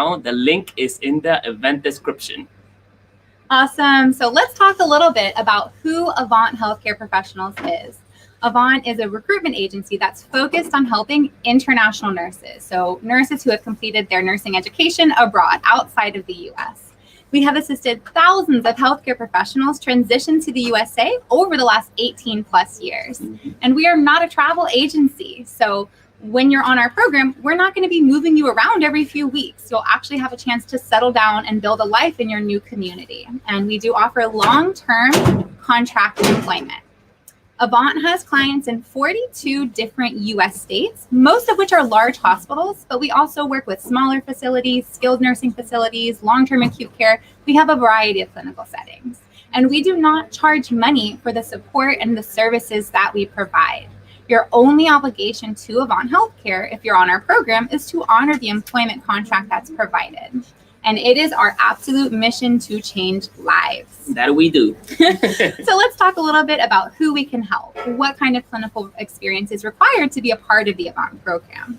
now. The link is in the event description. Awesome. So let's talk a little bit about who Avant Healthcare Professionals is. Avant is a recruitment agency that's focused on helping international nurses, so nurses who have completed their nursing education abroad, outside of the U.S. We have assisted thousands of healthcare professionals transition to the USA over the last 18 plus years. And we are not a travel agency. So when you're on our program, we're not going to be moving you around every few weeks. You'll actually have a chance to settle down and build a life in your new community. And we do offer long-term contract employment. Avant has clients in 42 different U.S. states, most of which are large hospitals, but we also work with smaller facilities, skilled nursing facilities, long-term acute care. We have a variety of clinical settings. And we do not charge money for the support and the services that we provide. Your only obligation to Avant Healthcare, if you're on our program, is to honor the employment contract that's provided. And it is our absolute mission to change lives. That we do. So let's talk a little bit about who we can help. What kind of clinical experience is required to be a part of the Avant program?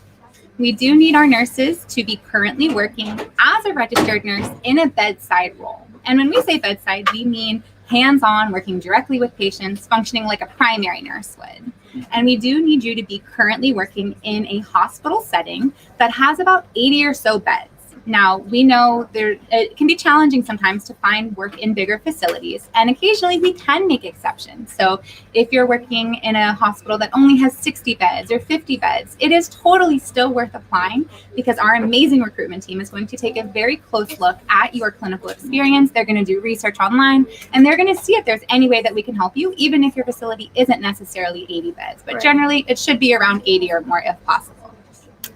We do need our nurses to be currently working as a registered nurse in a bedside role. And when we say bedside, we mean hands-on, working directly with patients, functioning like a primary nurse would. And we do need you to be currently working in a hospital setting that has about 80 or so beds. Now, we know it can be challenging sometimes to find work in bigger facilities, and occasionally we can make exceptions. So if you're working in a hospital that only has 60 beds or 50 beds, it is totally still worth applying, because our amazing recruitment team is going to take a very close look at your clinical experience. They're going to do research online, and they're going to see if there's any way that we can help you, even if your facility isn't necessarily 80 beds. But generally, it should be around 80 or more if possible.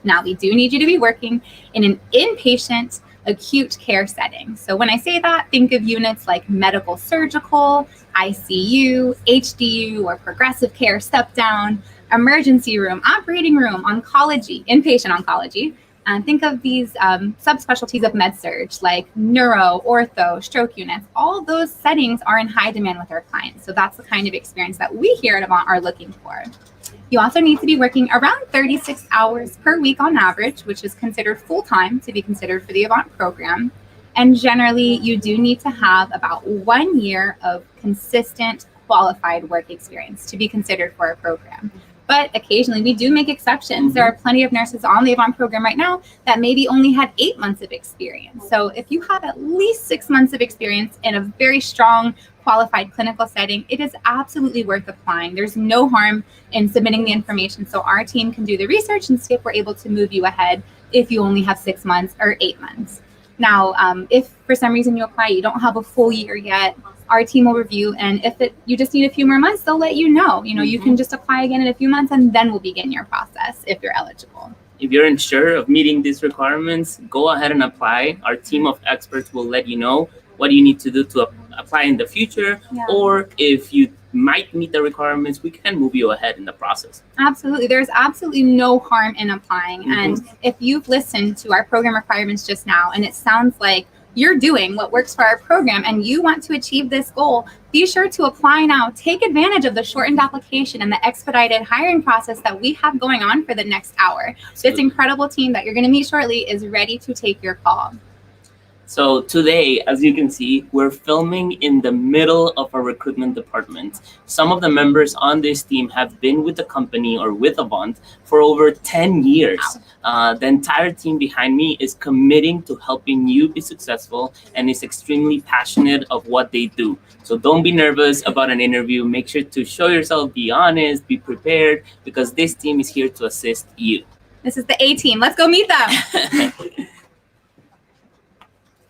Now, we do need you to be working in an inpatient acute care setting. So when I say that, think of units like medical surgical, ICU, HDU, or progressive care step down, emergency room, operating room, oncology, inpatient oncology. And think of these subspecialties of med-surg like neuro, ortho, stroke units. All those settings are in high demand with our clients. So that's the kind of experience that we here at Avant are looking for. You also need to be working around 36 hours per week on average, which is considered full-time to be considered for the Avant program. And generally, you do need to have about 1 year of consistent qualified work experience to be considered for our program. But occasionally, we do make exceptions. There are plenty of nurses on the Avant program right now that maybe only had 8 months of experience. So if you have at least 6 months of experience in a very strong qualified clinical setting, it is absolutely worth applying. There's no harm in submitting the information so our team can do the research and see if we're able to move you ahead if you only have 6 months or 8 months. Now, if for some reason you apply, you don't have a full year yet, our team will review, and if you just need a few more months, they'll let you know. You can just apply again in a few months, and then we'll begin your process if you're eligible. If you're unsure of meeting these requirements, go ahead and apply. Our team of experts will let you know what you need to do to apply in the future, or if you might meet the requirements, we can move you ahead in the process. Absolutely. There's absolutely no harm in applying. And if you've listened to our program requirements just now, and it sounds like you're doing what works for our program and you want to achieve this goal, be sure to apply now. Take advantage of the shortened application and the expedited hiring process that we have going on for the next hour. This incredible team that you're going to meet shortly is ready to take your call. So today, as you can see, we're filming in the middle of our recruitment department. Some of the members on this team have been with the company or with Avant for over 10 years. The entire team behind me is committing to helping you be successful and is extremely passionate of what they do. So don't be nervous about an interview. Make sure to show yourself, be honest, be prepared, because this team is here to assist you. This is the A team. Let's go meet them.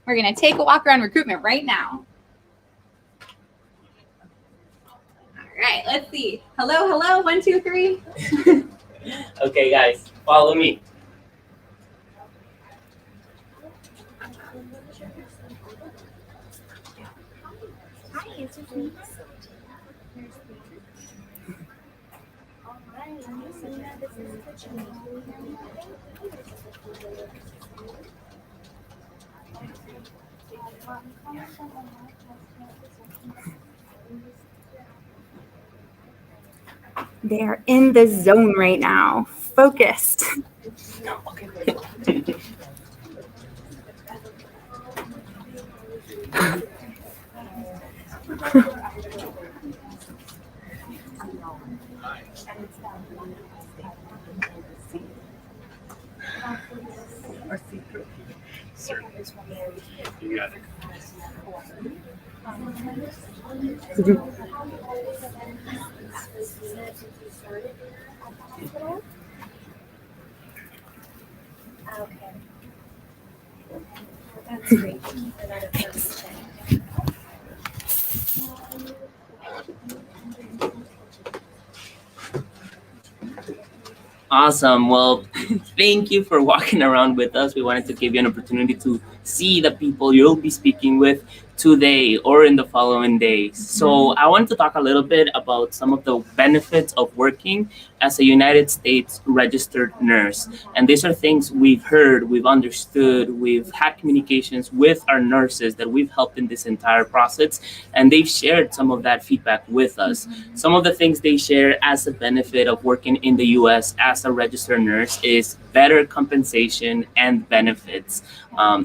We're going to take a walk around recruitment right now. All right, let's see. Hello, hello, 1, 2, 3. Okay, guys, follow me. They are in the zone right now, focused. Certainly. You got it. Okay. That's great. Awesome. Well, thank you for walking around with us. We wanted to give you an opportunity to see the people you'll be speaking with today or in the following days. So I wanted to talk a little bit about some of the benefits of working as a United States registered nurse. And these are things we've heard, we've understood, we've had communications with our nurses that we've helped in this entire process, and they've shared some of that feedback with us. Some of the things they share as a benefit of working in the US as a registered nurse is better compensation and benefits.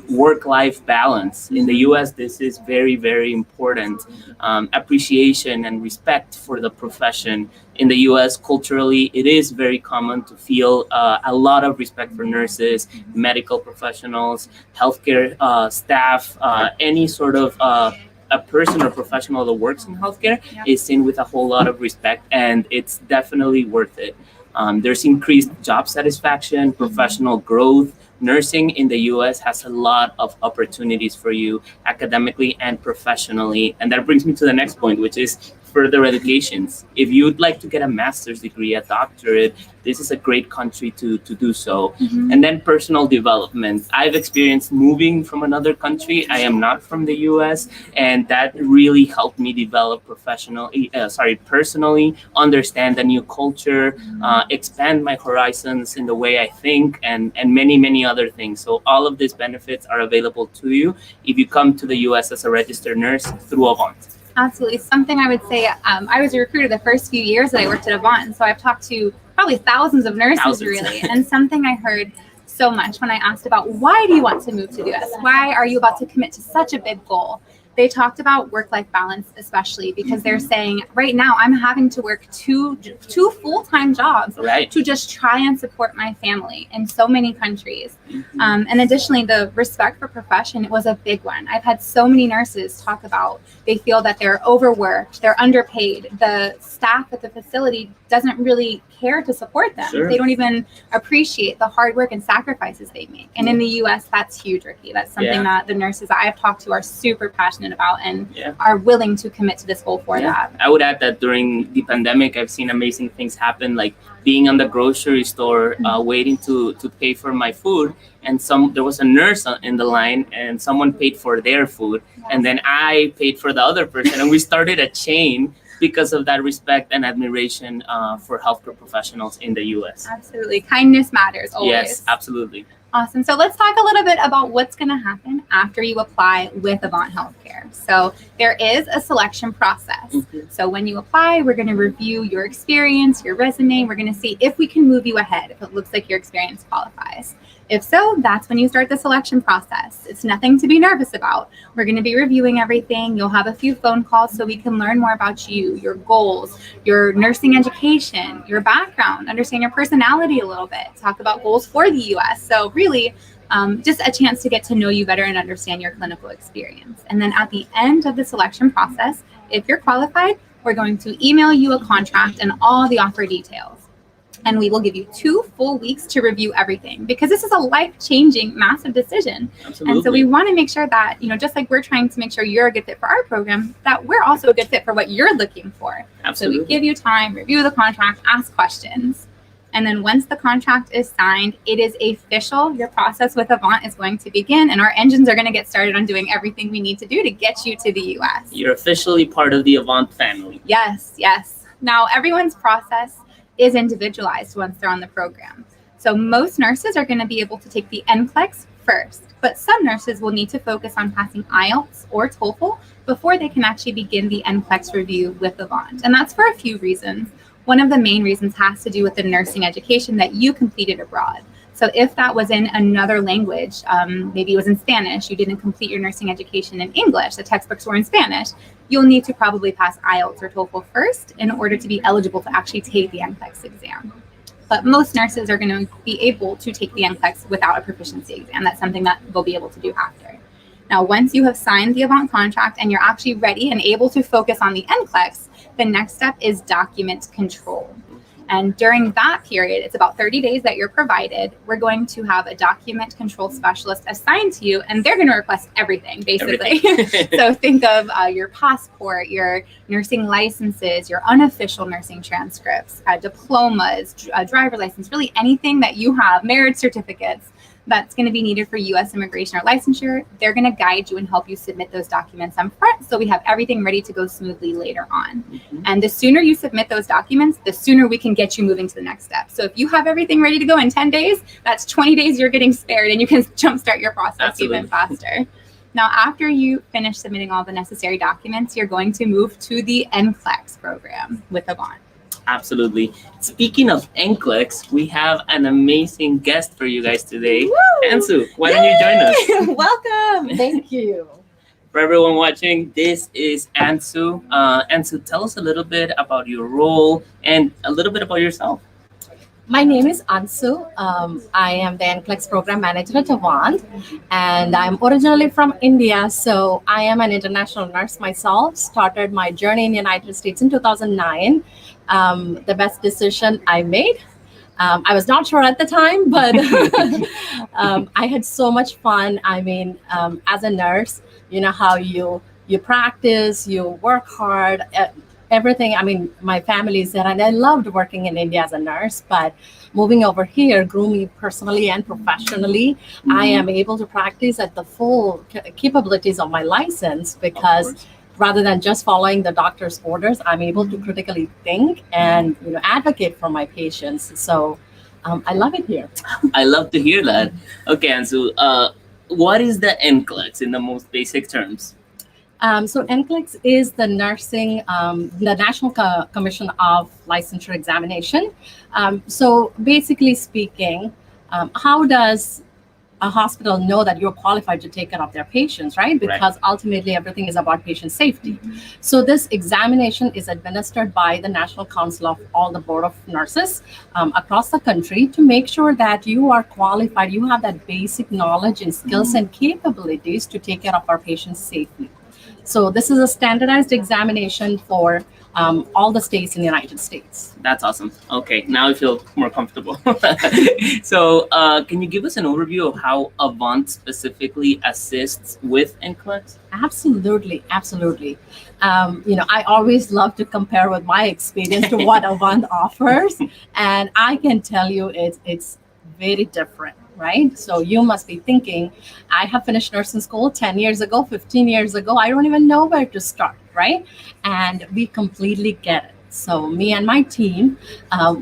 Work-life balance. In the US, this is very, very important. Appreciation and respect for the profession. In the US, culturally, it is very common to feel a lot of respect for nurses, medical professionals, healthcare staff, any sort of a person or professional that works in healthcare is seen with a whole lot of respect, and it's definitely worth it. There's increased job satisfaction, professional growth. Nursing in the US has a lot of opportunities for you academically and professionally. And that brings me to the next point, which is further educations. If you'd like to get a master's degree, a doctorate, this is a great country to do so. And then personal development. I've experienced moving from another country. I am not from the US, and that really helped me develop personally, understand a new culture, expand my horizons in the way I think, and many, many other things. So all of these benefits are available to you if you come to the US as a registered nurse through Avant. Absolutely. Something I would say, I was a recruiter the first few years that I worked at Avant, and so I've talked to probably thousands of nurses, really. And something I heard so much when I asked about, why do you want to move to the US? Why are you about to commit to such a big goal? They talked about work-life balance, especially because they're saying, right now, I'm having to work two full-time jobs to just try and support my family in so many countries. And additionally, the respect for profession was a big one. I've had so many nurses talk about they feel that they're overworked, they're underpaid. The staff at the facility doesn't really care to support them. They don't even appreciate the hard work and sacrifices they make. And in the US, that's huge, Ricky. That's something that the nurses I've talked to are super passionate about and are willing to commit to this goal for that. I would add that during the pandemic, I've seen amazing things happen, like being on the grocery store, waiting to pay for my food. And there was a nurse in the line, and someone paid for their food. And then I paid for the other person. And we started a chain because of that respect and admiration for healthcare professionals in the US. Absolutely. Kindness matters always. Yes, absolutely. Awesome. So let's talk a little bit about what's going to happen after you apply with Avant Healthcare. So there is a selection process. So when you apply, we're going to review your experience, your resume. We're going to see if we can move you ahead, if it looks like your experience qualifies. If so, that's when you start the selection process. It's nothing to be nervous about. We're going to be reviewing everything. You'll have a few phone calls so we can learn more about you, your goals, your nursing education, your background, understand your personality a little bit, talk about goals for the US. So really, just a chance to get to know you better and understand your clinical experience. And then at the end of the selection process, if you're qualified, we're going to email you a contract and all the offer details. And we will give you 2 full weeks to review everything, because this is a life-changing, massive decision. Absolutely. And so we want to make sure that, just like we're trying to make sure you're a good fit for our program, that we're also a good fit for what you're looking for. Absolutely. So we give you time, review the contract, ask questions. And then once the contract is signed, it is official. Your process with Avant is going to begin, and our engines are going to get started on doing everything we need to do to get you to the US. You're officially part of the Avant family. Yes, yes. Now, everyone's process is individualized once they're on the program. So most nurses are going to be able to take the Nclex first, but some nurses will need to focus on passing Ielts or TOEFL before they can actually begin the Nclex review with Avant. And that's for a few reasons. One of the main reasons has to do with the nursing education that you completed abroad. So if that was in another language, maybe it was in Spanish, you didn't complete your nursing education in English, the textbooks were in Spanish, you'll need to probably pass IELTS or TOEFL first in order to be eligible to actually take the Nclex exam. But most nurses are going to be able to take the Nclex without a proficiency exam. That's something that they'll be able to do after. Now, once you have signed the Avant contract and you're actually ready and able to focus on the Nclex, the next step is document control. And during that period, it's about 30 days that you're provided. We're going to have a document control specialist assigned to you, and they're going to request everything, basically. So think of your passport, your nursing licenses, your unofficial nursing transcripts, diplomas, a driver license, really anything that you have, marriage certificates, that's going to be needed for U.S. immigration or licensure. They're going to guide you and help you submit those documents up front, so we have everything ready to go smoothly later on. And the sooner you submit those documents, the sooner we can get you moving to the next step. So if you have everything ready to go in 10 days, that's 20 days you're getting spared, and you can jumpstart your process even faster. Now, after you finish submitting all the necessary documents, you're going to move to the Nclex program with Avant. Absolutely. Speaking of Nclex, we have an amazing guest for you guys today. Woo! Ansu, why don't you join us? Welcome. Thank you. For everyone watching, this is Ansu. Ansu, tell us a little bit about your role and a little bit about yourself. My name is Ansu. I am the Nclex program manager at Avant, and I'm originally from India, so I am an international nurse myself. Started my journey in the United States in 2009. The best decision I made. I was not sure at the time, but I had so much fun. I mean, as a nurse, you know how you practice, you work hard, everything. I mean, my family is there, and I loved working in India as a nurse, but moving over here grew me personally and professionally. I am able to practice at the full capabilities of my license because rather than just following the doctor's orders, I'm able to critically think and advocate for my patients. So I love it here. I love to hear that. Okay, Ansu, what is the Nclex in the most basic terms? So Nclex is the the National Commission of Licensure Examination. So basically speaking, how does a hospital know that you're qualified to take care of their patients, right? Because ultimately everything is about patient safety. So this examination is administered by the National Council of all the Board of Nurses across the country to make sure that you are qualified, you have that basic knowledge and skills and capabilities to take care of our patients safely. So this is a standardized examination for all the states in the United States. That's awesome. Okay, now I feel more comfortable. So can you give us an overview of how Avant specifically assists with Nclex? Absolutely, absolutely. I always love to compare with my experience to what Avant offers, and I can tell you it's very different. Right? So you must be thinking, I have finished nursing school 10 years ago, 15 years ago. I don't even know where to start, right? And we completely get it. So me and my team,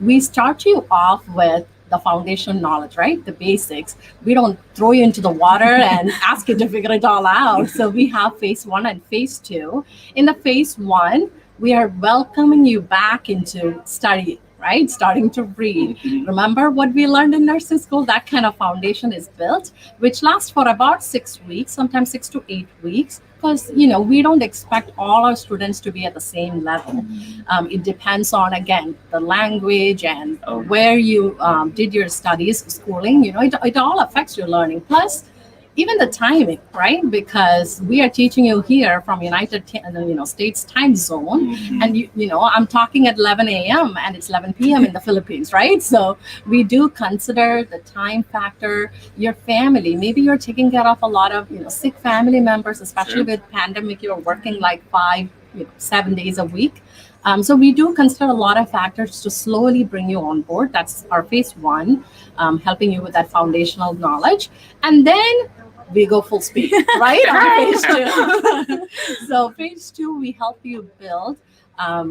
we start you off with the foundation knowledge, right? The basics. We don't throw you into the water and ask you to figure it all out. So we have phase 1 and phase 2. In the phase 1, we are welcoming you back into studying. Right? Starting to read. Remember what we learned in nursing school? That kind of foundation is built, which lasts for about 6 weeks, sometimes 6 to 8 weeks, because, we don't expect all our students to be at the same level. It depends on, again, the language and where you did your studies, schooling, it all affects your learning. Plus, even the timing, right? Because we are teaching you here from United States time zone, and I'm talking at 11 a.m. and it's 11 p.m. in the Philippines, right? So we do consider the time factor, your family. Maybe you're taking care of a lot of sick family members, especially with pandemic. You're working like 7 days a week. So we do consider a lot of factors to slowly bring you on board. That's our phase 1, helping you with that foundational knowledge. And then we go full speed, right? On phase 2. So phase 2, we help you build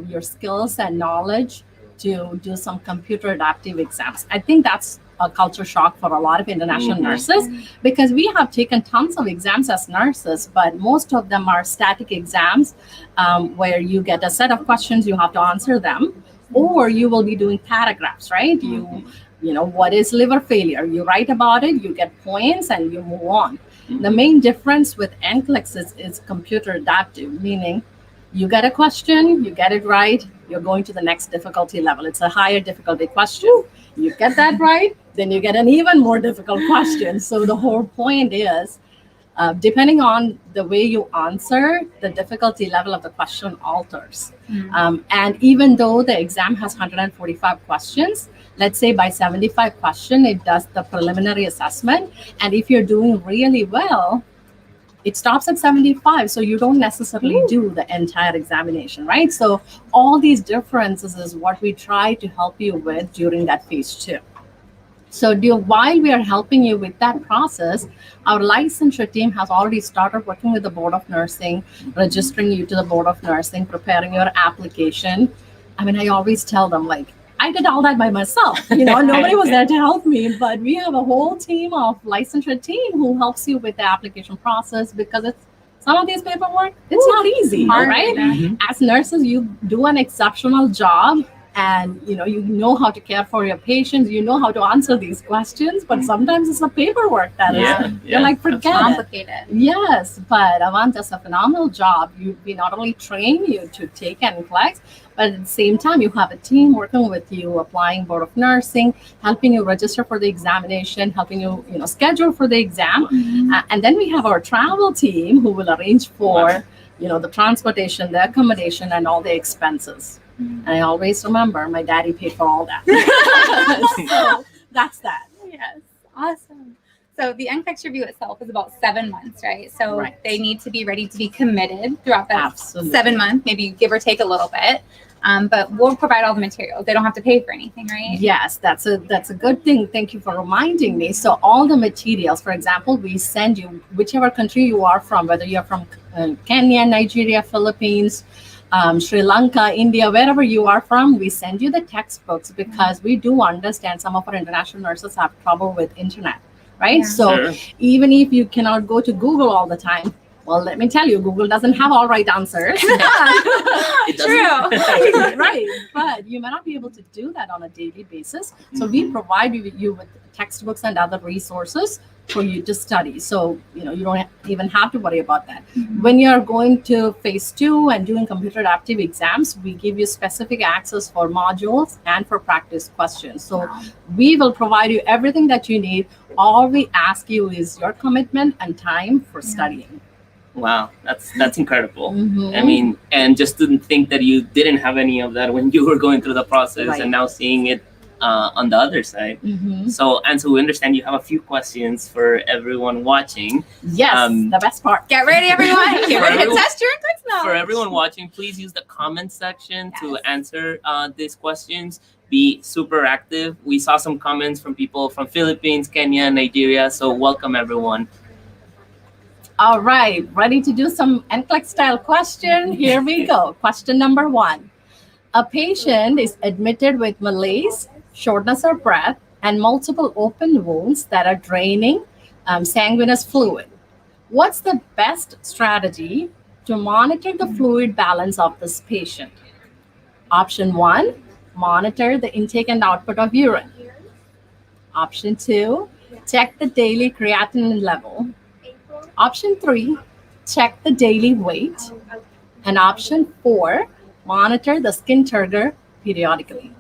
your skills and knowledge to do some computer adaptive exams. I think that's a culture shock for a lot of international nurses, because we have taken tons of exams as nurses, but most of them are static exams where you get a set of questions, you have to answer them, or you will be doing paragraphs, right? What is liver failure? You write about it, you get points, and you move on. The main difference with Nclex is computer adaptive, meaning you get a question, you get it right, you're going to the next difficulty level. It's a higher difficulty question. You get that right, then you get an even more difficult question. So the whole point is, depending on the way you answer, the difficulty level of the question alters. And even though the exam has 145 questions, let's say by 75 question, it does the preliminary assessment. And if you're doing really well, it stops at 75. So you don't necessarily do the entire examination, right? So all these differences is what we try to help you with during that phase 2. So while we are helping you with that process, our licensure team has already started working with the Board of Nursing, registering you to the Board of Nursing, preparing your application. I mean, I always tell them, like, I did all that by myself. Nobody was there to help me, but we have a whole team of licensure team who helps you with the application process, because some of these paperwork, it's not easy, right? As nurses, you do an exceptional job. And you know how to care for your patients, you know how to answer these questions, but sometimes it's the paperwork that you're like, forget it. Complicated. Yes, but Avant does a phenomenal job. We not only train you to take Nclex, but at the same time, you have a team working with you, applying Board of Nursing, helping you register for the examination, helping you, schedule for the exam. And then we have our travel team who will arrange for, the transportation, the accommodation, and all the expenses. And I always remember my daddy paid for all that. So that's that. Yes, awesome. So the Nclex review itself is about 7 months, right? So they need to be ready to be committed throughout that 7 months, maybe give or take a little bit. But we'll provide all the materials. They don't have to pay for anything, right? Yes, that's a good thing. Thank you for reminding me. So all the materials, for example, we send you whichever country you are from, whether you're from Kenya, Nigeria, Philippines, Sri Lanka, India, wherever you are from, we send you the textbooks, because we do understand some of our international nurses have trouble with internet, right? So even if you cannot go to Google all the time, well, let me tell you, Google doesn't have all right answers. True. Right. But you may not be able to do that on a daily basis. So we provide you with textbooks and other resources for you to study. So, you don't even have to worry about that. When you're going to phase 2 and doing computer adaptive exams, we give you specific access for modules and for practice questions. So we will provide you everything that you need. All we ask you is your commitment and time for studying. Wow, that's incredible. I mean, and just to think that you didn't have any of that when you were going through the process, and now seeing it on the other side. So we understand you have a few questions for everyone watching. Yes, the best part. Get ready, everyone. Get ready to test your Nclex knowledge. For everyone watching, please use the comment section to answer these questions. Be super active. We saw some comments from people from Philippines, Kenya, Nigeria. So welcome, everyone. All right, ready to do some Nclex style question? Here we go. Question number 1. A patient is admitted with malaise, shortness of breath, and multiple open wounds that are draining sanguinous fluid. What's the best strategy to monitor the fluid balance of this patient? Option 1, monitor the intake and output of urine. Option 2, check the daily creatinine level. Option 3, check the daily weight. And option 4, monitor the skin turgor periodically.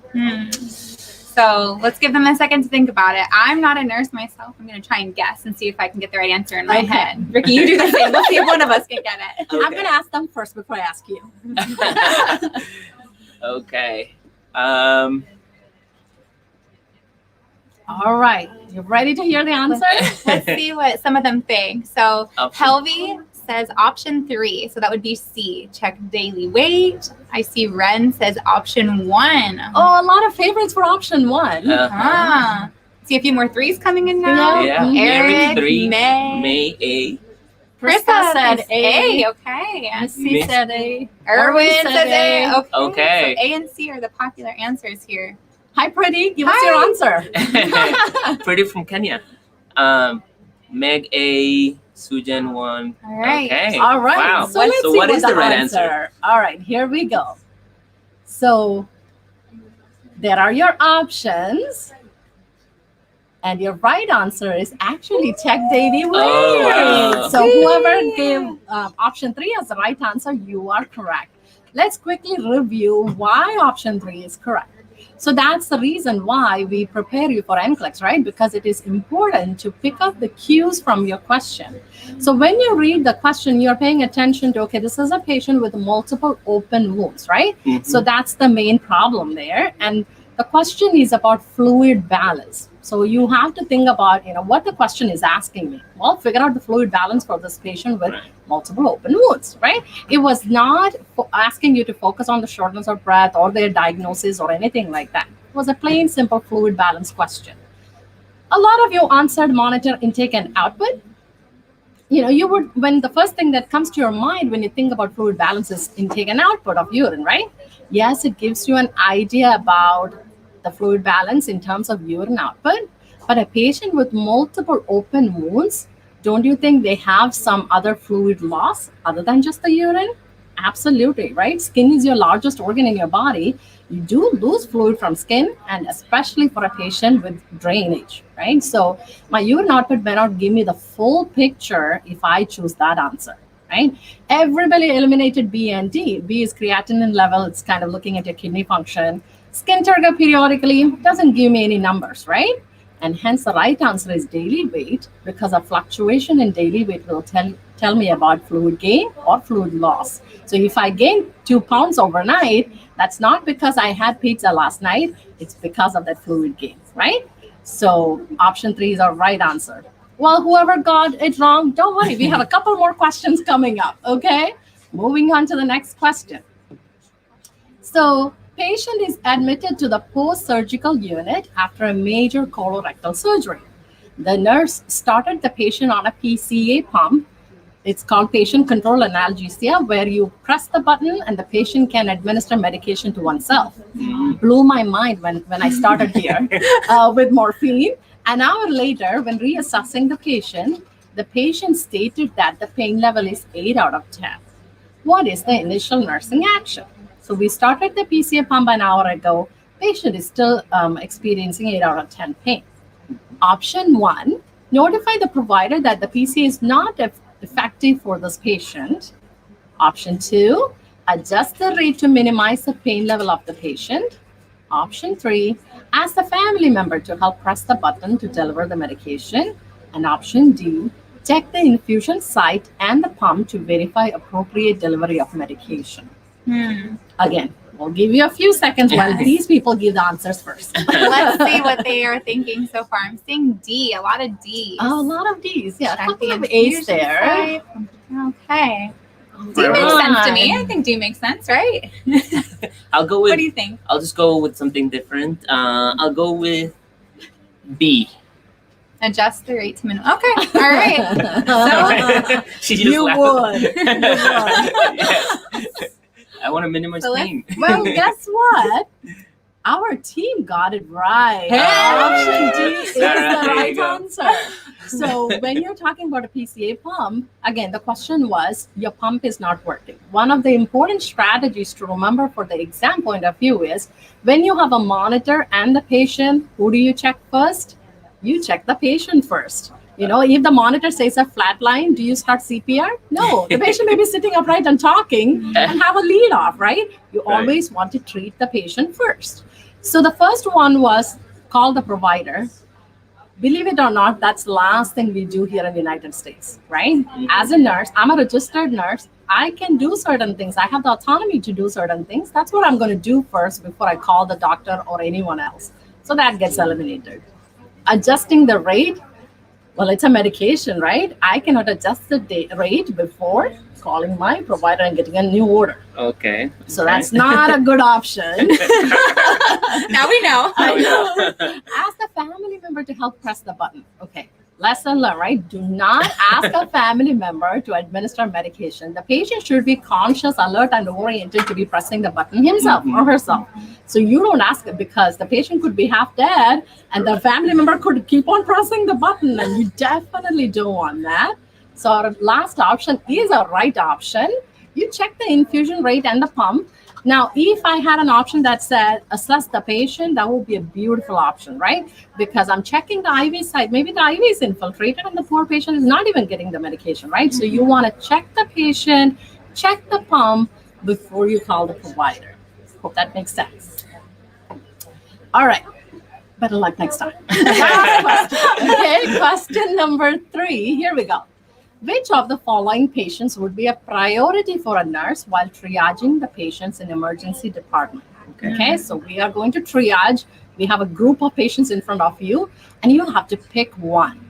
So let's give them a second to think about it. I'm not a nurse myself. I'm going to try and guess and see if I can get the right answer in my head. Ricky, you do the same. We'll see if one of us can get it. Okay. I'm going to ask them first before I ask you. Okay. All right. You ready to hear the answer? Let's see what some of them think. So Helvi says option 3. So that would be C. Check daily weight. I see Ren says option 1. Oh, a lot of favorites for option 1. See a few more 3s coming in now. Yeah. Eric, 3, May. May A. Krista said A. Okay. Missy said A. Erwin says A. Okay. So A and C are the popular answers here. Hi, Pretty. Give us your answer. Pretty from Kenya. Meg A. Sujan 1. All right. Okay. All right. Wow. So let's see what is the right answer? All right. Here we go. So there are your options. And your right answer is actually check daily weight. Oh, wow. So whoever gave option 3 as the right answer, you are correct. let's quickly review why option 3 is correct. So that's the reason why we prepare you for Nclex, right? Because it is important to pick up the cues from your question. So when you read the question, you're paying attention to, okay, this is a patient with multiple open wounds, right? So that's the main problem there. And the question is about fluid balance. So you have to think about, what the question is asking me. Well, figure out the fluid balance for this patient with multiple open wounds, right? It was not asking you to focus on the shortness of breath or their diagnosis or anything like that. It was a plain, simple fluid balance question. A lot of you answered monitor intake and output. You would, when the first thing that comes to your mind when you think about fluid balance is intake and output of urine, right? Yes, it gives you an idea about the fluid balance in terms of urine output, but a patient with multiple open wounds, don't you think they have some other fluid loss other than just the urine? Absolutely, right? Skin is your largest organ in your body. You do lose fluid from skin, and especially for a patient with drainage, right? So my urine output may not give me the full picture if I choose that answer, right? Everybody eliminated B and D. B is creatinine level. It's kind of looking at your kidney function. Skin turgor periodically doesn't give me any numbers, right? And hence the right answer is daily weight, because a fluctuation in daily weight will tell me about fluid gain or fluid loss. So if I gain 2 pounds overnight, that's not because I had pizza last night. It's because of that fluid gain, right? So option 3 is our right answer. Well, whoever got it wrong, don't worry. We have a couple more questions coming up, okay? Moving on to the next question. So patient is admitted to the post-surgical unit after a major colorectal surgery. The nurse started the patient on a PCA pump. It's called patient control analgesia, where you press the button and the patient can administer medication to oneself. Blew my mind when I started here with morphine. An hour later, when reassessing the patient stated that the pain level is 8 out of 10. What is the initial nursing action? So we started the PCA pump an hour ago. Patient is still experiencing 8 out of 10 pain. Option 1, notify the provider that the PCA is not effective for this patient. Option 2, adjust the rate to minimize the pain level of the patient. Option 3, ask the family member to help press the button to deliver the medication. And option D, check the infusion site and the pump to verify appropriate delivery of medication. Again, we'll give you a few seconds while these people give the answers first. Let's see what they are thinking so far. I'm seeing D, a lot of D's. Oh, a lot of D's. Yeah, Check a couple the of A's infusion there. site. Okay. D makes sense to me. I think D makes sense, right? I'll go with. What do you think? I'll just go with something different. I'll go with B. Adjust the rate to minimum. Okay. All right. She just You laughed. would. Yes. I want to minimize So pain. Well, guess what? Our team got it right. Hey! Option D is the All right, there you right go. answer. So when you're talking about a PCA pump, again, the question was, your pump is not working. One of the important strategies to remember for the exam point of view is, when you have a monitor and the patient, who do you check first? You check the patient first. If the monitor says a flat line, do you start CPR? No, the patient may be sitting upright and talking and have a lead off, right? You always want to treat the patient first. So the first one was call the provider. Believe it or not, that's the last thing we do here in the United States, right? As a nurse, I'm a registered nurse. I can do certain things. I have the autonomy to do certain things. That's what I'm going to do first before I call the doctor or anyone else. So that gets eliminated. Adjusting the rate. Well, it's a medication, right? I cannot adjust the rate before calling my provider and getting a new order. Okay. So that's not a good option. Now we know. I know. Ask the family member to help press the button. Okay. Lesson learned, right? Do not ask a family member to administer medication. The patient should be conscious, alert, and oriented to be pressing the button himself or herself. So you don't ask it, because the patient could be half dead and the family member could keep on pressing the button, and you definitely don't want that. So our last option is a right option. You check the infusion rate and the pump. Now, if I had an option that said assess the patient, that would be a beautiful option, right? Because I'm checking the IV site. Maybe the IV is infiltrated and the poor patient is not even getting the medication, right? So you want to check the patient, check the pump, before you call the provider. Hope that makes sense. All right. Better luck next time. Last question. Okay, question number 3. Here we go. Which of the following patients would be a priority for a nurse while triaging the patients in emergency department? Okay, so we are going to triage. We have a group of patients in front of you, and you have to pick one.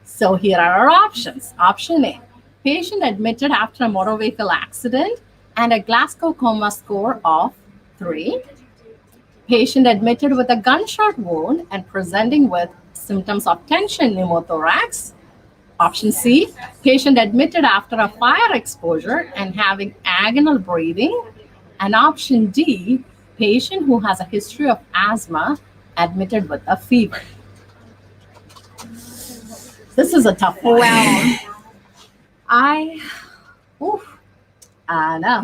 So here are our options. Option A, patient admitted after a motor vehicle accident and a Glasgow coma score of 3. Patient admitted with a gunshot wound and presenting with symptoms of tension pneumothorax. Option C, patient admitted after a fire exposure and having agonal breathing. And option D, patient who has a history of asthma admitted with a fever. This is a tough one. Well, I know.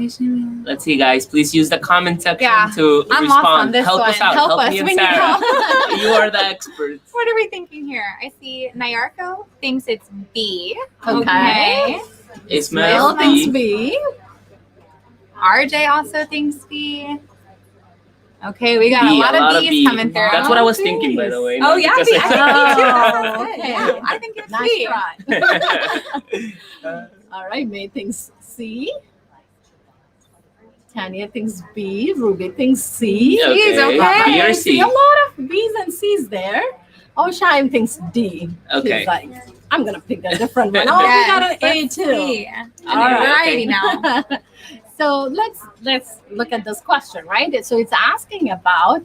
Let's see, guys. Please use the comment section Yeah, to I'm lost respond. on this Help one. us out. Help us. me and We need Sarah. help. You are the experts. What are we thinking here? I see Nyarko thinks it's B. Okay. Ismail, Bill thinks B. B. RJ also thinks B. Okay, we got B, a lot of B's B. coming through. That's what I was thinking, by the way. Oh, yeah, because B. I think B too. Oh, That's good. okay. Yeah, I think it's Nice B. try. All right, May thinks C. Tanya thinks B. Ruby thinks C. Okay. C's okay. B or I C? see a lot of B's and C's there. Oh, Shaim thinks D. Okay. She's like, I'm going to pick a different one. Oh, Yes, we got an A let's too. see. All right. Variety now. So let's look at this question, right? So it's asking about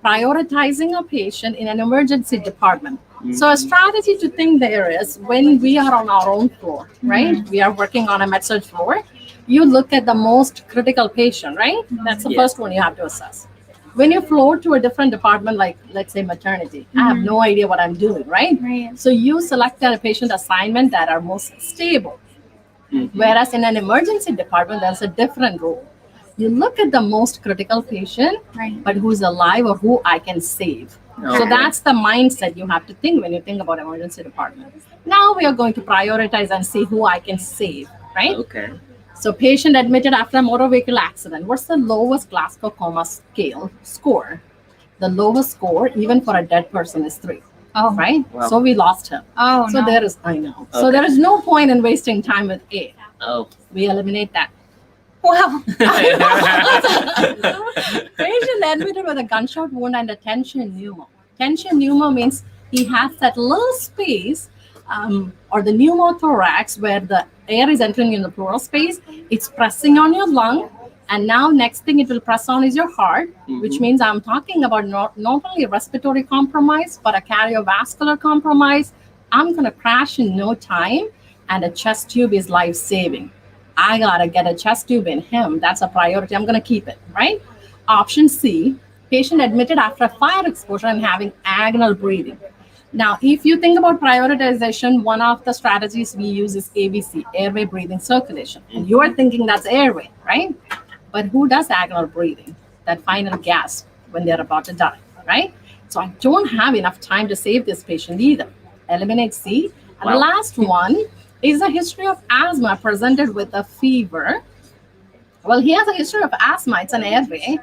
prioritizing a patient in an emergency department. So a strategy to think there is when we are on our own floor, right? We are working on a med-surg floor. You look at the most critical patient, right? That's the first one you have to assess. When you float to a different department, like let's say maternity, I have no idea what I'm doing, right? Right. So you select a patient assignment that are most stable. Whereas in an emergency department, there's a different rule. You look at the most critical patient, Right. but who's alive or who I can save. So Okay. that's the mindset you have to think when you think about emergency department. Now we are going to prioritize and see who I can save, right? Okay. So patient admitted after a motor vehicle accident. What's the lowest Glasgow coma scale score? The lowest score, even for a dead person, is 3, Oh, right? Wow. So we lost him. Oh, So no. there is, I know. So Okay. there is no point in wasting time with A. Oh. We eliminate that. Wow. Patient admitted with a gunshot wound and a tension pneumo. Tension pneumo means he has that little space or the pneumothorax where the air is entering in the pleural space. It's pressing on your lung. And now next thing it will press on is your heart, which means I'm talking about not only respiratory compromise, but a cardiovascular compromise. I'm going to crash in no time. And a chest tube is life-saving. I got to get a chest tube in him. That's a priority. I'm going to keep it, right? Option C, patient admitted after a fire exposure and having agonal breathing. Now, if you think about prioritization, one of the strategies we use is ABC, airway, breathing, circulation. And you are thinking that's airway, right? But who does agonal breathing? That final gasp when they're about to die, right? So I don't have enough time to save this patient either. Eliminate C. And the last one is a history of asthma presented with a fever. Well, he has a history of asthma. It's an airway.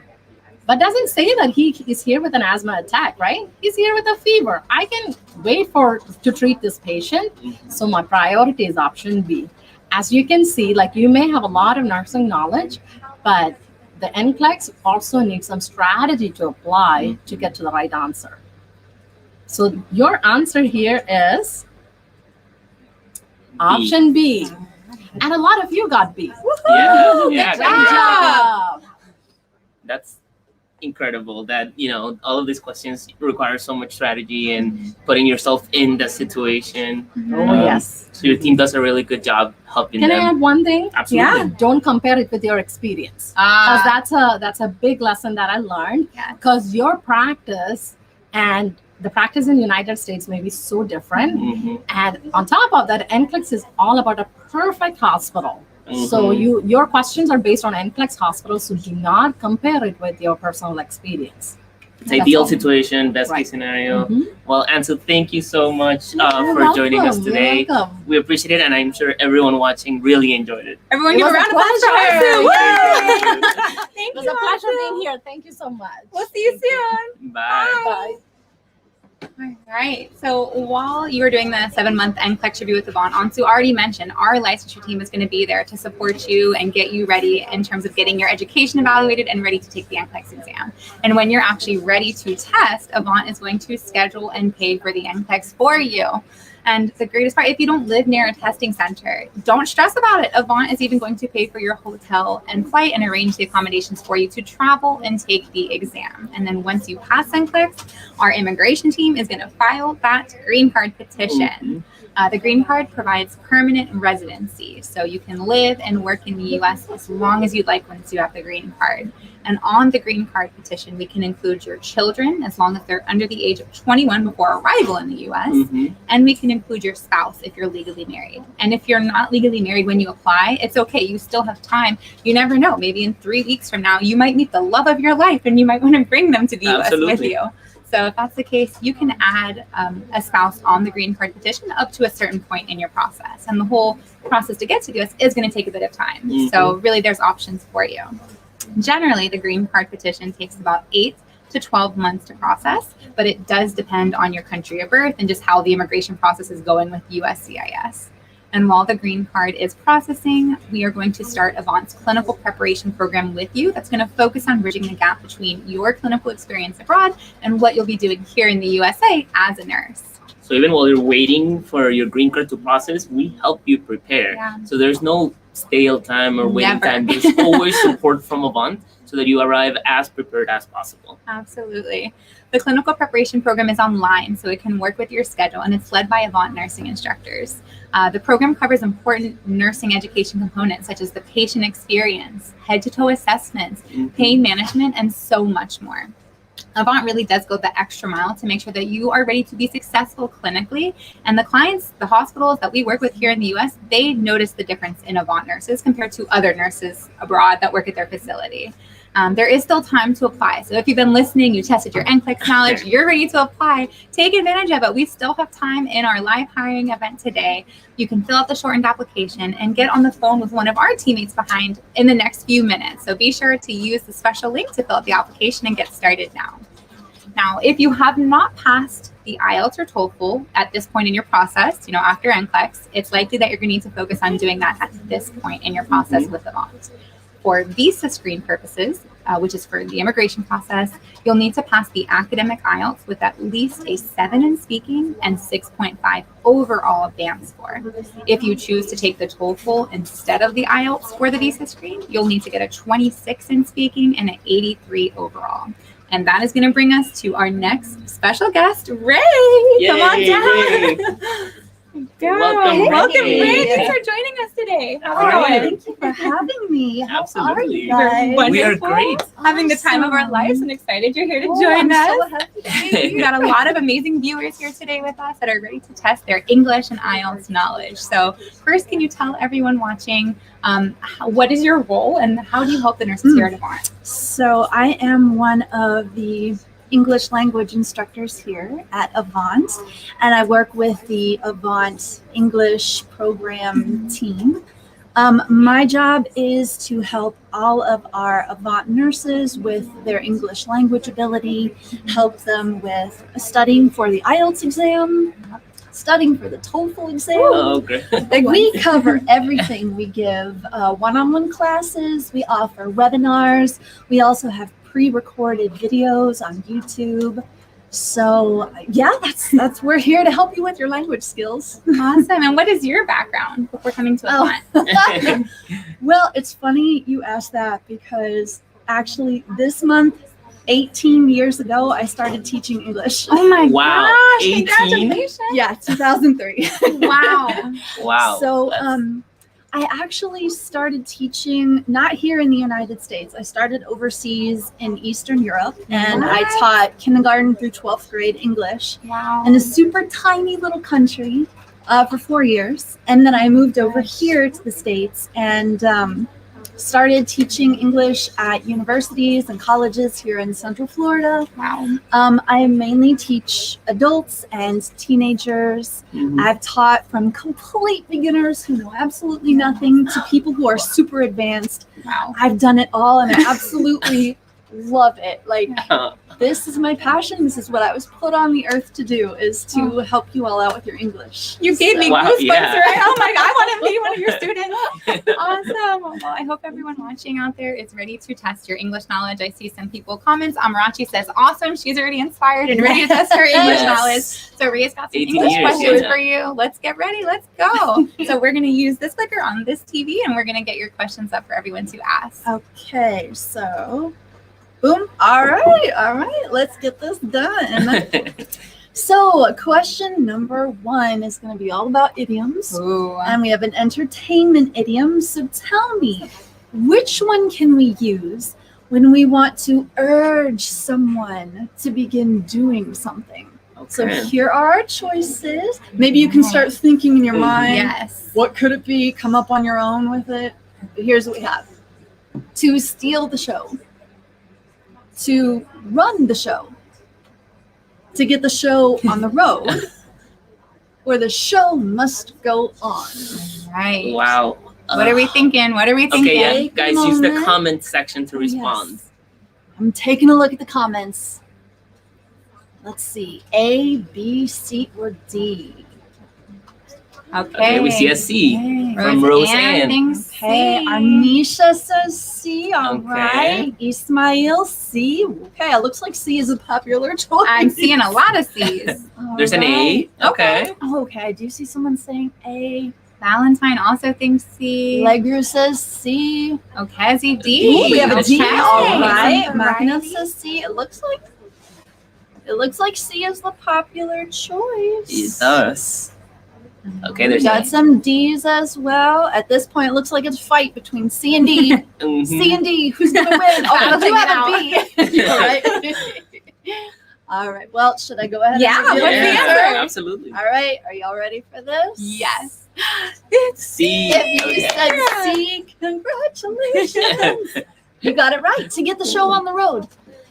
But doesn't say that he is here with an asthma attack, right? He's here with a fever. I can wait to treat this patient. So my priority is option B. As you can see, like you may have a lot of nursing knowledge, but the Nclex also needs some strategy to apply to get to the right answer. So your answer here is option B. And a lot of you got B. Yeah. Good job. That's incredible that all of these questions require so much strategy and putting yourself in the situation. Oh, yes. So your team does a really good job helping Can I them. add one thing? Absolutely. Yeah. Don't compare it with your experience. Because that's a big lesson that I learned. Yeah. Because your practice and the practice in the United States may be so different. Mhm. And on top of that, Nclex is all about a perfect hospital. So your questions are based on Nclex hospitals, so do not compare it with your personal experience. It's ideal all. situation, best Right. case scenario. Mhm. Well, Ansel, thank you so much You're for joining us welcome. today. You're welcome. We appreciate it, and I'm sure everyone watching really enjoyed it. Everyone It give a was a round of applause for pleasure. Ansu. Yay. Thank It was you, a pleasure Ansu. being here. Thank you so much. We'll see you soon. Bye. Bye. All right. So while you were doing the 7-month Nclex review with Avant, Ansu already mentioned our licensure team is going to be there to support you and get you ready in terms of getting your education evaluated and ready to take the Nclex exam. And when you're actually ready to test, Avant is going to schedule and pay for the Nclex for you. And the greatest part, if you don't live near a testing center, don't stress about it. Avant is even going to pay for your hotel and flight and arrange the accommodations for you to travel and take the exam. And then once you pass Nclex, our immigration team is going to file that green card petition. The green card provides permanent residency, so you can live and work in the U.S. as long as you'd like once you have the green card. And on the green card petition, we can include your children as long as they're under the age of 21 before arrival in the U.S. And we can include your spouse if you're legally married. And if you're not legally married when you apply, it's okay. You still have time. You never know. Maybe in 3 weeks from now, you might meet the love of your life and you might want to bring them to the U.S. with Absolutely. you. So if that's the case, you can add a spouse on the green card petition up to a certain point in your process. And the whole process to get to the US is going to take a bit of time. So really there's options for you. Generally, the green card petition takes about 8 to 12 months to process, but it does depend on your country of birth and just how the immigration process is going with USCIS. And while the green card is processing, we are going to start Avant's clinical preparation program with you that's going to focus on bridging the gap between your clinical experience abroad and what you'll be doing here in the USA as a nurse. So even while you're waiting for your green card to process, we help you prepare. Yeah. So there's no stale time or waiting Never. time. There's always support from Avant so that you arrive as prepared as possible. Absolutely. The clinical preparation program is online, so it can work with your schedule, and it's led by Avant nursing instructors. The program covers important nursing education components such as the patient experience, head-to-toe assessments, pain management, and so much more. Avant really does go the extra mile to make sure that you are ready to be successful clinically. And the clients, the hospitals that we work with here in the US, they notice the difference in Avant nurses compared to other nurses abroad that work at their facility. There is still time to apply. So if you've been listening, you tested your Nclex knowledge, you're ready to apply, take advantage of it. We still have time in our live hiring event today. You can fill out the shortened application and get on the phone with one of our teammates behind in the next few minutes. So be sure to use the special link to fill out the application and get started now. Now, if you have not passed the Ielts or TOEFL at this point in your process, after Nclex, it's likely that you're going to need to focus on doing that at this point in your process with Avant. For visa screen purposes, which is for the immigration process, you'll need to pass the academic Ielts with at least a 7 in speaking and 6.5 overall advanced score. If you choose to take the TOEFL instead of the Ielts for the visa screen, you'll need to get a 26 in speaking and an 83 overall. And that is going to bring us to our next special guest, Ray. Come on down. Welcome, Ray. Thanks for joining us today. How's it going? Thank you for having me. How are Absolutely. you guys? We are Wonderful. great. Having the time of our lives and excited you're here to Oh, join I'm us. so happy to be We've got a lot of amazing viewers here today with us that are ready to test their English and IELTS knowledge. So first, can you tell everyone watching what is your role and how do you help the nurses here at Avant? So I am one of the English language instructors here at Avant, and I work with the Avant English program team. My job is to help all of our Avant nurses with their English language ability, help them with studying for the IELTS exam, studying for the TOEFL exam. Oh, great. Like, we cover everything. We give one-on-one classes. We offer webinars. We also have pre-recorded videos on YouTube. So yeah, that's we're here to help you with your language skills. Awesome. And what is your background before coming to Avant? Well, it's funny you asked that because actually this month, 18 years ago, I started teaching English. Oh my Wow, gosh, 18? congratulations. Yeah, 2003. Wow. Wow. So That's- I actually started teaching not here in the United States. I started overseas in Eastern Europe, and I What? taught kindergarten through 12th grade English Wow. in a super tiny little country for 4 years. And then I moved over here to the States and started teaching English at universities and colleges here in Central Florida. Wow. I mainly teach adults and teenagers. Mhm. I've taught from complete beginners who know absolutely nothing to people who are super advanced. Wow. I've done it all and I absolutely love it. Like, this is my passion. This is what I was put on the earth to do, is to help you all out with your English. You gave me Wow, goosebumps, yeah. right? Oh my God, I want to be one of your students. Awesome. Well, I hope everyone watching out there is ready to test your English knowledge. I see some people comments. Amarachi says, awesome. She's already inspired and ready to test her English Yes. knowledge. So Ria's got some 18 English years, questions yeah. for you. Let's get ready. Let's go. So we're going to use this clicker on this TV and we're going to get your questions up for everyone to ask. Okay, so boom. All right. Let's get this done. So, question number 1 is going to be all about idioms. Ooh. And we have an entertainment idiom. So tell me, which one can we use when we want to urge someone to begin doing something? So Okay. here are our choices. Maybe you can start thinking in your mind. Yes. What could it be? Come up on your own with it. But here's what we have. To steal the show. To run the show. To get the show on the road. Or the show must go on. Right. Wow. What are we thinking? What are we thinking? Okay, yeah. Take a Guys, use the moment. comment section to respond. Yes. I'm taking a look at the comments. Let's see. A, B, C, or D. Okay, we see a C from Roseanne. thinks Okay, C. Anisha says C. All Okay. right. Ismail, C. Okay, it looks like C is a popular choice. I'm seeing a lot of C's. All There's an A. right. Okay. Oh, okay, I do see someone saying A. Valentine also thinks C. Legru says C. Okezzy D. Ooh, we have a D. Okay. All right. Some Makina variety. says C. It looks like C is the popular choice. It does. Okay, We there's got some D's as well. At this point, it looks like it's a fight between C and D. Mhm. C and D, who's gonna win? Oh, I do have a B. All right. All right. Well, should I go ahead? Yeah, and reveal what's the the answer? Yeah, absolutely. All right. Are y'all ready for this? Yes. C. If you Okay. said C, congratulations. You got it right. To get the show on the road.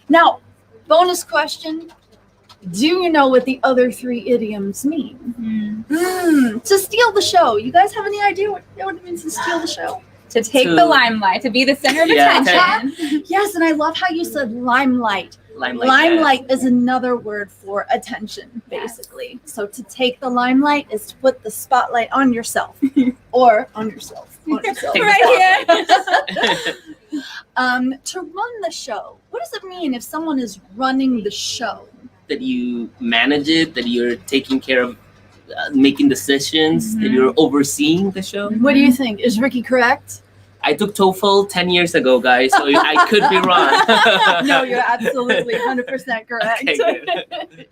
Now, bonus question. Do you know what the other 3 idioms mean? To steal the show. You guys have any idea what it means to steal the show? To take To- the limelight, to be the center of Yeah, attention. Yes, and I love how you said limelight. Limelight. Limelight is another word for attention, basically. So to take the limelight is to put the spotlight on yourself. Or on yourself. On yourself. Take the Right spotlight. To run the show. What does it mean if someone is running the show? That you manage it, that you're taking care of making decisions, that Mhm. you're overseeing the show. What do you think? Is Ricky correct? I took TOEFL 10 years ago, guys, so I could be wrong. No, you're absolutely 100% correct. Okay, good.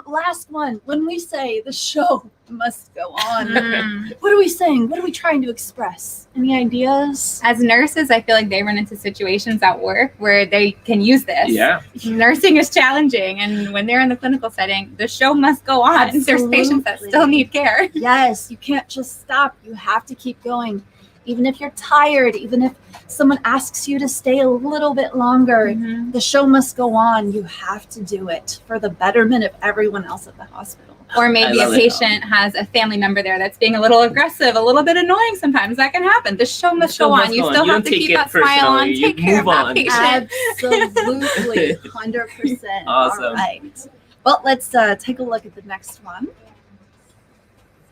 Last one. When we say the show must go on, Mm. what are we saying? What are we trying to express? Any ideas? As nurses, I feel like they run into situations at work where they can use this. Yeah. Nursing is challenging, and when they're in the clinical setting, the show must go on. There's patients that Absolutely. still need care. Yes, you can't just stop. You have to keep going. Even if you're tired, even if someone asks you to stay a little bit longer, the show must go on. You have to do it for the betterment of everyone else at the hospital. Or maybe I a love it. patient has a family member there that's being a little aggressive, a little bit annoying sometimes. That can happen. The show must go on. You still You have don't to take keep it that smile on. personally. You Take care of move that on. patient. Absolutely, 100%. Awesome. All right. Well, let's take a look at the next one.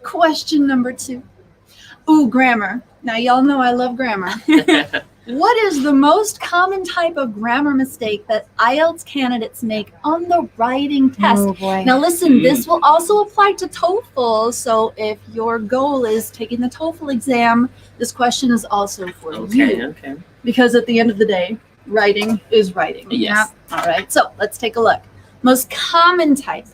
Question number 2. Ooh, grammar. Now, y'all know I love grammar. What is the most common type of grammar mistake that IELTS candidates make on the writing test? Oh boy. Now, listen, this will also apply to TOEFL. So if your goal is taking the TOEFL exam, this question is also for Okay, you. okay. Because at the end of the day, writing is writing. Yes. All right, so let's take a look. Most common type.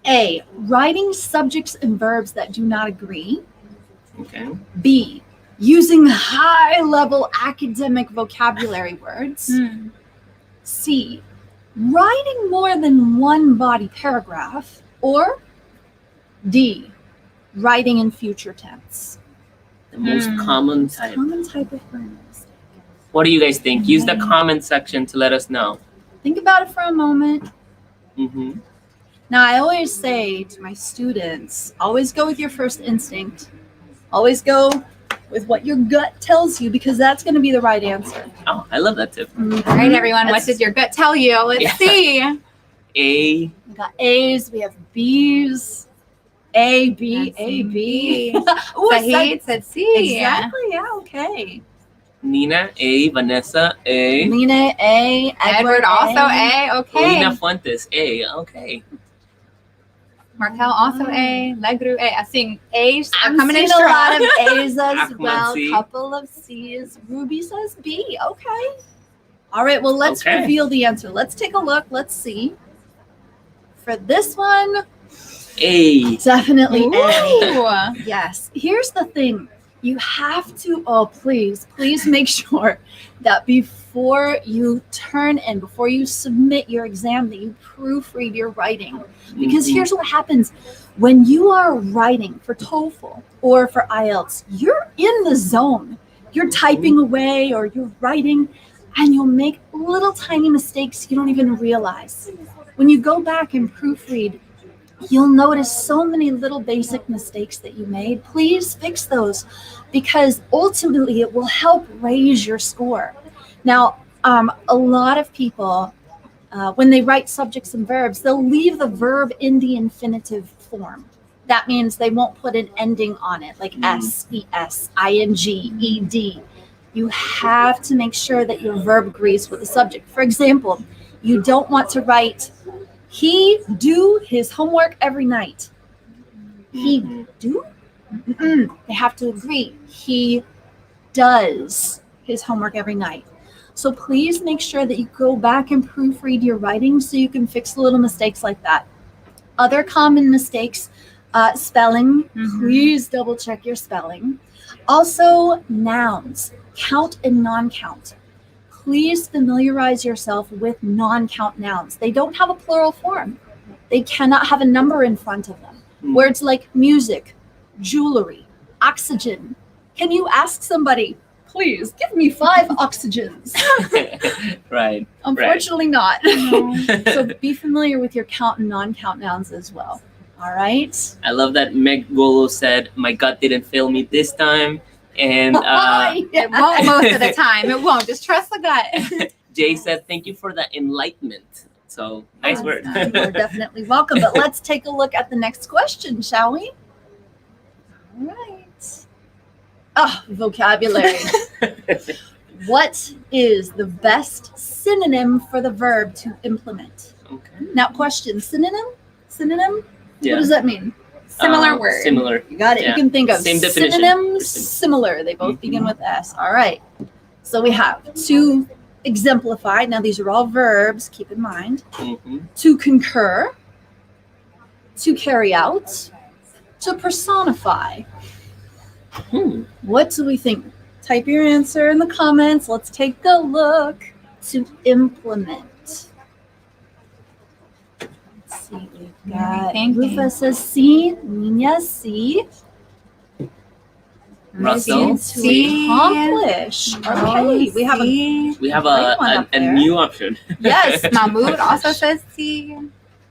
A, writing subjects and verbs that do not agree. Okay. B, using high-level academic vocabulary words. Hmm. C, writing more than one body paragraph. Or D, writing in future tense. The most common type. Common type of grammar mistake. What do you guys think? Use the comment section to let us know. Think about it for a moment. Mm-hmm. Now, I always say to my students, always go with your first instinct. Always go with what your gut tells you, because that's going to be the right answer. Oh, I love that tip. All right, everyone, what does your gut tell you? Let's see. A. We got A's, we have B's. A, B, That's A, B. B. Ooh, Sahid said C. exactly, yeah, okay. Nina A. Vanessa A. Lena, A. Edward also A. Okay. Lina Fuentes A. Okay. Markel also A. Legru A. I think A's are I'm coming in seeing a lot strong. of A's as Ahmad well. C. Couple of C's. Ruby says B. Okay. All right. Well, let's Okay. reveal the answer. Let's take a look. Let's see. For this one, A. definitely A. Ooh. Yes. Here's the thing. You have to. Oh, please make sure that before you turn in, before you submit your exam, that you proofread your writing. Because Mhm. here's what happens when you are writing for TOEFL or for Ielts, you're in the zone. You're typing away or you're writing, and you'll make little tiny mistakes you don't even realize. When you go back and proofread, you'll notice so many little basic mistakes that you made. Please fix those, because ultimately it will help raise your score. Now, a lot of people, when they write subjects and verbs, they'll leave the verb in the infinitive form. That means they won't put an ending on it, like S, ES, ING, ED. You have to make sure that your verb agrees with the subject. For example, you don't want to write, he do his homework every night. He do? They have to agree. He does his homework every night. So please make sure that you go back and proofread your writing so you can fix little mistakes like that. Other common mistakes, spelling. Please double check your spelling. Also, nouns, count and non-count. Please familiarize yourself with non-count nouns. They don't have a plural form. They cannot have a number in front of them. Words like music, jewelry, oxygen. Can you ask somebody, please give me 5 oxygens? Right. Unfortunately not. So be familiar with your count and non-count nouns as well. All right. I love that Meg Golo said, my gut didn't fail me this time. And It won't most of the time. It won't. Just trust the gut. Jay said, thank you for the enlightenment. So nice word. You're definitely welcome. But let's take a look at the next question, shall we? All right. Vocabulary. What is the best synonym for the verb to implement? Okay. Now, question, synonym? Synonym? Yeah. What does that mean? Similar word. Similar. You got it. Yeah. You can think of Same definition. synonyms, similar. They both begin with S. All right. So we have to exemplify. Now, these are all verbs. Keep in mind. Mm-hmm. To concur, to carry out, to personify. What do we think? Type your answer in the comments. Let's take a look. To implement. Let's see. We've got Rufa says C. Nina C. Russell. To accomplish. Okay. We have a We have Great one up a there. new option. yes. Mahmoud also says C.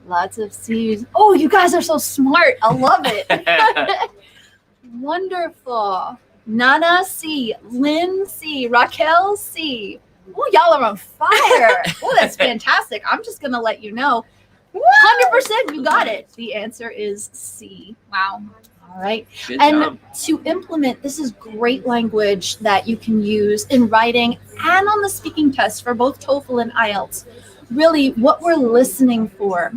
Lots of C's. Oh, you guys are so smart. I love it. Wonderful. Nana C. Lynn C. Raquel C. Oh, y'all are on fire. Oh, that's fantastic. I'm just going to let you know. 100% you got it. The answer is C. Wow. All right. Good And job. to implement, this is great language that you can use in writing and on the speaking test for both TOEFL and IELTS. Really, what we're listening for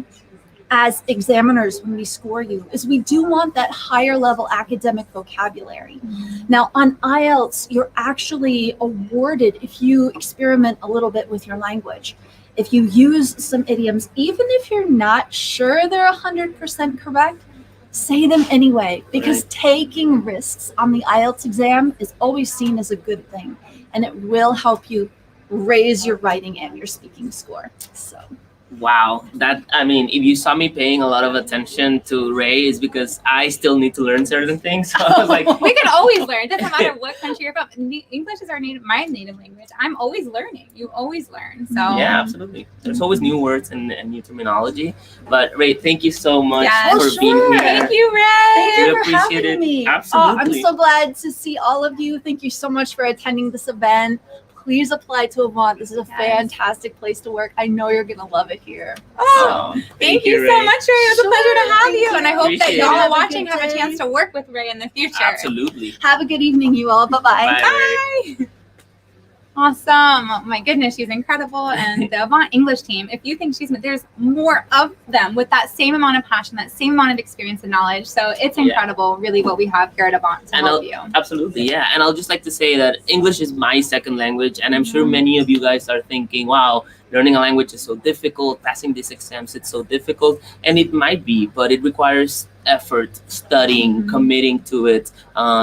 as examiners when we score you is we do want that higher level academic vocabulary. Now, on IELTS, you're actually awarded if you experiment a little bit with your language. If you use some idioms, even if you're not sure they're 100% correct, say them anyway, because taking risks on the IELTS exam is always seen as a good thing, and it will help you raise your writing and your speaking score. So Wow, if you saw me paying a lot of attention to Ray, is because I still need to learn certain things. So I was like, We can always learn. It doesn't matter what country you're from. English is my native language. I'm always learning. You always learn. So yeah, absolutely. There's always new words and new terminology. But Ray, thank you so much Yes. for Oh, being sure. here. Thank you, Ray. Thank you We for appreciate having it. me. Absolutely. I'm so glad to see all of you. Thank you so much for attending this event. Please apply to Avant. This is a Yes. fantastic place to work. I know you're going to love it here. Oh, thank you so Ray. much, Ray. It was a pleasure to Sure, have thank you. And I hope that Appreciate y'all it. Have a watching good have a day. chance to work with Ray in the future. Absolutely. Have a good evening, you all. Bye-bye. Bye, Ray. Awesome. Oh my goodness, she's incredible. And the Avant English team, if you think there's more of them with that same amount of passion, that same amount of experience and knowledge. So it's Yeah. incredible, really, what we have here at Avant to And help you. Absolutely, yeah. And I'll just like to say that English is my second language, and I'm sure many of you guys are thinking, wow, learning a language is so difficult, passing these exams, it's so difficult. And it might be, but it requires effort, studying, committing to it,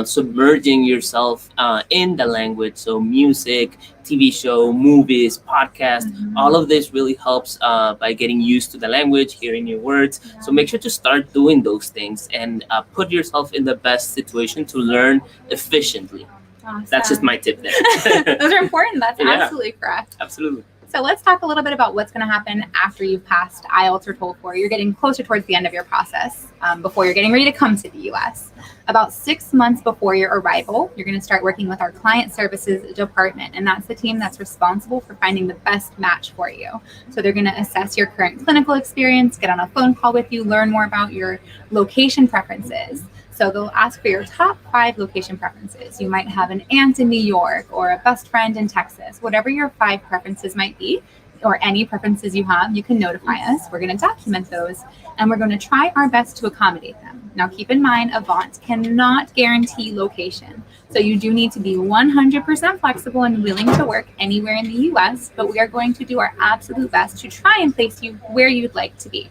submerging yourself in the language. So music, TV show, movies, podcasts, all of this really helps by getting used to the language, hearing new words. So make sure to start doing those things and put yourself in the best situation to learn efficiently. Awesome. That's just my tip there. Those are important. That's Yeah. absolutely correct. Absolutely. So let's talk a little bit about what's going to happen after you've passed Ielts or TOEFL. You're getting closer towards the end of your process before you're getting ready to come to the U.S. About 6 months before your arrival, you're going to start working with our client services department, and that's the team that's responsible for finding the best match for you. So they're going to assess your current clinical experience, get on a phone call with you, learn more about your location preferences. So they'll ask for your top 5 location preferences. You might have an aunt in New York or a best friend in Texas. Whatever your 5 preferences might be, or any preferences you have, you can notify us. We're going to document those, and we're going to try our best to accommodate them. Now, keep in mind, Avant cannot guarantee location. So you do need to be 100% flexible and willing to work anywhere in the U.S., but we are going to do our absolute best to try and place you where you'd like to be.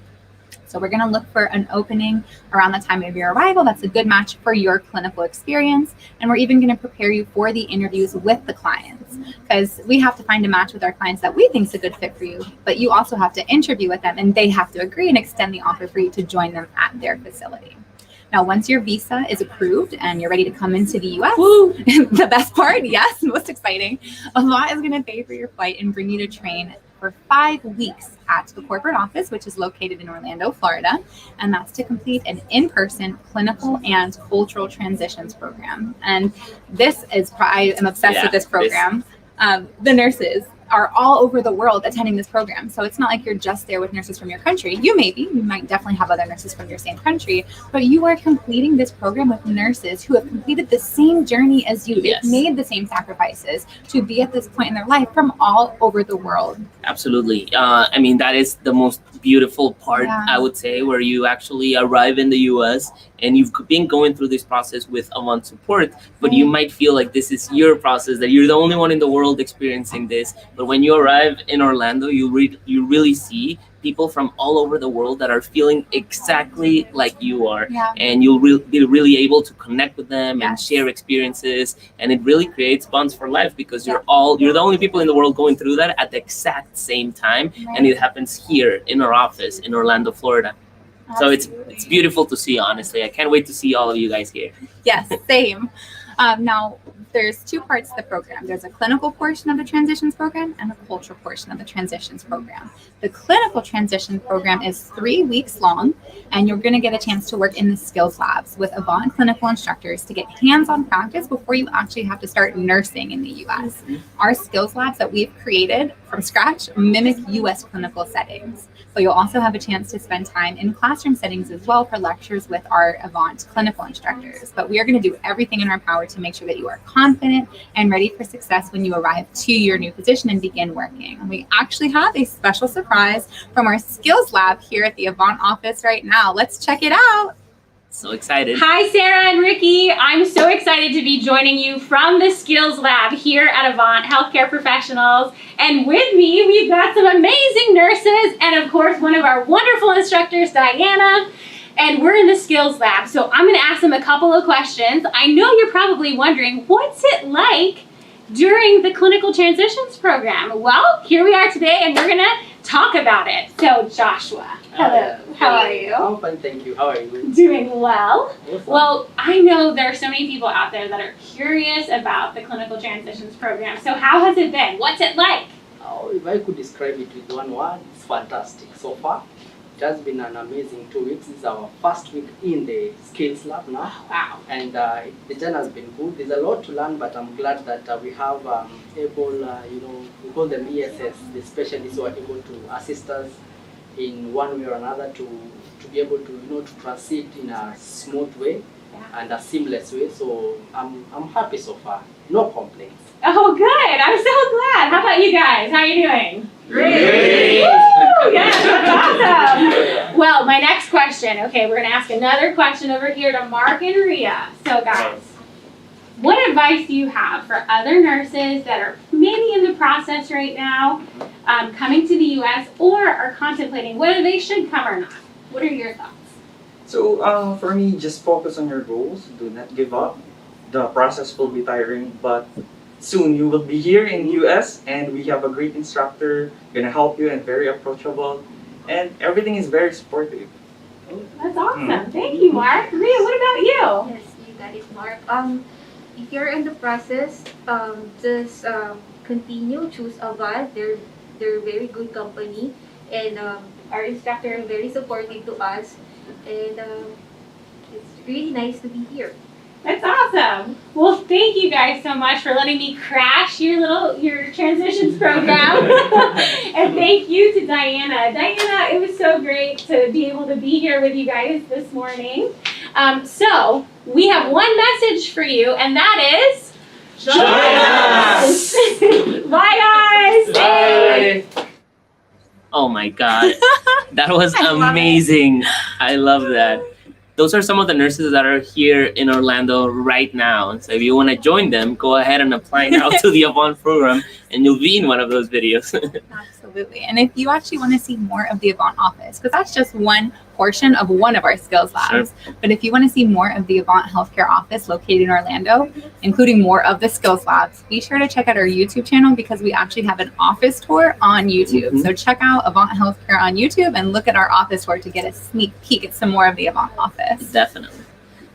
So we're going to look for an opening around the time of your arrival that's a good match for your clinical experience. And we're even going to prepare you for the interviews with the clients, because we have to find a match with our clients that we think is a good fit for you. But you also have to interview with them, and they have to agree and extend the offer for you to join them at their facility. Now, once your visa is approved and you're ready to come into the U.S., the best part, yes, most exciting, Avant is going to pay for your flight and bring you to train for 5 weeks at the corporate office, which is located in Orlando, Florida. And that's to complete an in-person clinical and cultural transitions program. And this is, I am obsessed with this program. The nurses are all over the world attending this program. So it's not like you're just there with nurses from your country. You might definitely have other nurses from your same country, but you are completing this program with nurses who have completed the same journey as you. Yes. They've made the same sacrifices to be at this point in their life from all over the world. Absolutely. That is the most beautiful part, Yeah. I would say, where you actually arrive in the US and you've been going through this process with Avant support, but you might feel like this is your process, that you're the only one in the world experiencing this. But when you arrive in Orlando, you really see people from all over the world that are feeling exactly like you are. Yeah. And you'll be really able to connect with them and Yes. share experiences, and it really creates bonds for life, because you're the only people in the world going through that at the exact same time, and it happens here in our office in Orlando, Florida. So it's beautiful to see, honestly. I can't wait to see all of you guys here. Yes, same. Now, there's 2 parts to the program. There's a clinical portion of the transitions program and a cultural portion of the transitions program. The clinical transition program is 3 weeks long, and you're going to get a chance to work in the skills labs with Avant clinical instructors to get hands-on practice before you actually have to start nursing in the U.S. Our skills labs that we've created from scratch mimic U.S. clinical settings. But you'll also have a chance to spend time in classroom settings as well for lectures with our Avant clinical instructors. But we are going to do everything in our power to make sure that you are confident and ready for success when you arrive to your new position and begin working. And we actually have a special surprise from our skills lab here at the Avant office right now. Let's check it out. So excited. Hi, Sarah and Ricky. I'm so excited to be joining you from the Skills Lab here at Avant Healthcare Professionals. And with me, we've got some amazing nurses and, of course, one of our wonderful instructors, Diana. And we're in the Skills Lab, so I'm going to ask them a couple of questions. I know you're probably wondering, what's it like during the clinical transitions program? Well, here we are today, and we're going to talk about it. So Joshua, hello, how are you? I'm fine, thank you. How are you? Doing well. Awesome. Well, I know there are so many people out there that are curious about the Clinical Transitions Program. So how has it been? What's it like? Oh, if I could describe it with one word, it's fantastic so far. It has been an amazing 2 weeks. This is our first week in the Skills Lab now. Wow. And the journey has been good. There's a lot to learn, but I'm glad that we have we call them ESS, the specialists who are able to assist us in one way or another to be able to to transit in a smooth way and a seamless way. So I'm happy so far. No complaints. Oh, good. I'm so glad. How about you guys? How are you doing? Great. Woo! Yes, that's awesome. Well, my next question. Okay, we're going to ask another question over here to Mark and Rhea. So, guys, what advice do you have for other nurses that are maybe in the process right now, coming to the U.S. or are contemplating whether they should come or not? What are your thoughts? So for me, just focus on your goals. Do not give up. The process will be tiring, but soon you will be here in US and we have a great instructor gonna help you and very approachable, and everything is very supportive. That's awesome. Thank you, Mark. Rhea, what about you? Yes, you got it, Mark. If you're in the process, just continue. Choose Avant. They're very good company, and our instructor is very supportive to us, and it's really nice to be here. That's awesome. Well, thank you guys so much for letting me crash your transitions program. And thank you to Diana. Diana, it was so great to be able to be here with you guys this morning. So we have one message for you, and that is Join us! Bye, guys! Bye! Oh my God, that was amazing. I love that. Those are some of the nurses that are here in Orlando right now. So if you want to join them, go ahead and apply now to the Avant program, and you'll be in one of those videos. Absolutely. And if you actually want to see more of the Avant office, because that's just one portion of one of our skills labs. Sure. But if you want to see more of the Avant Healthcare office located in Orlando, including more of the skills labs, be sure to check out our YouTube channel because we actually have an office tour on YouTube. Mm-hmm. So check out Avant Healthcare on YouTube and look at our office tour to get a sneak peek at some more of the Avant office. Definitely.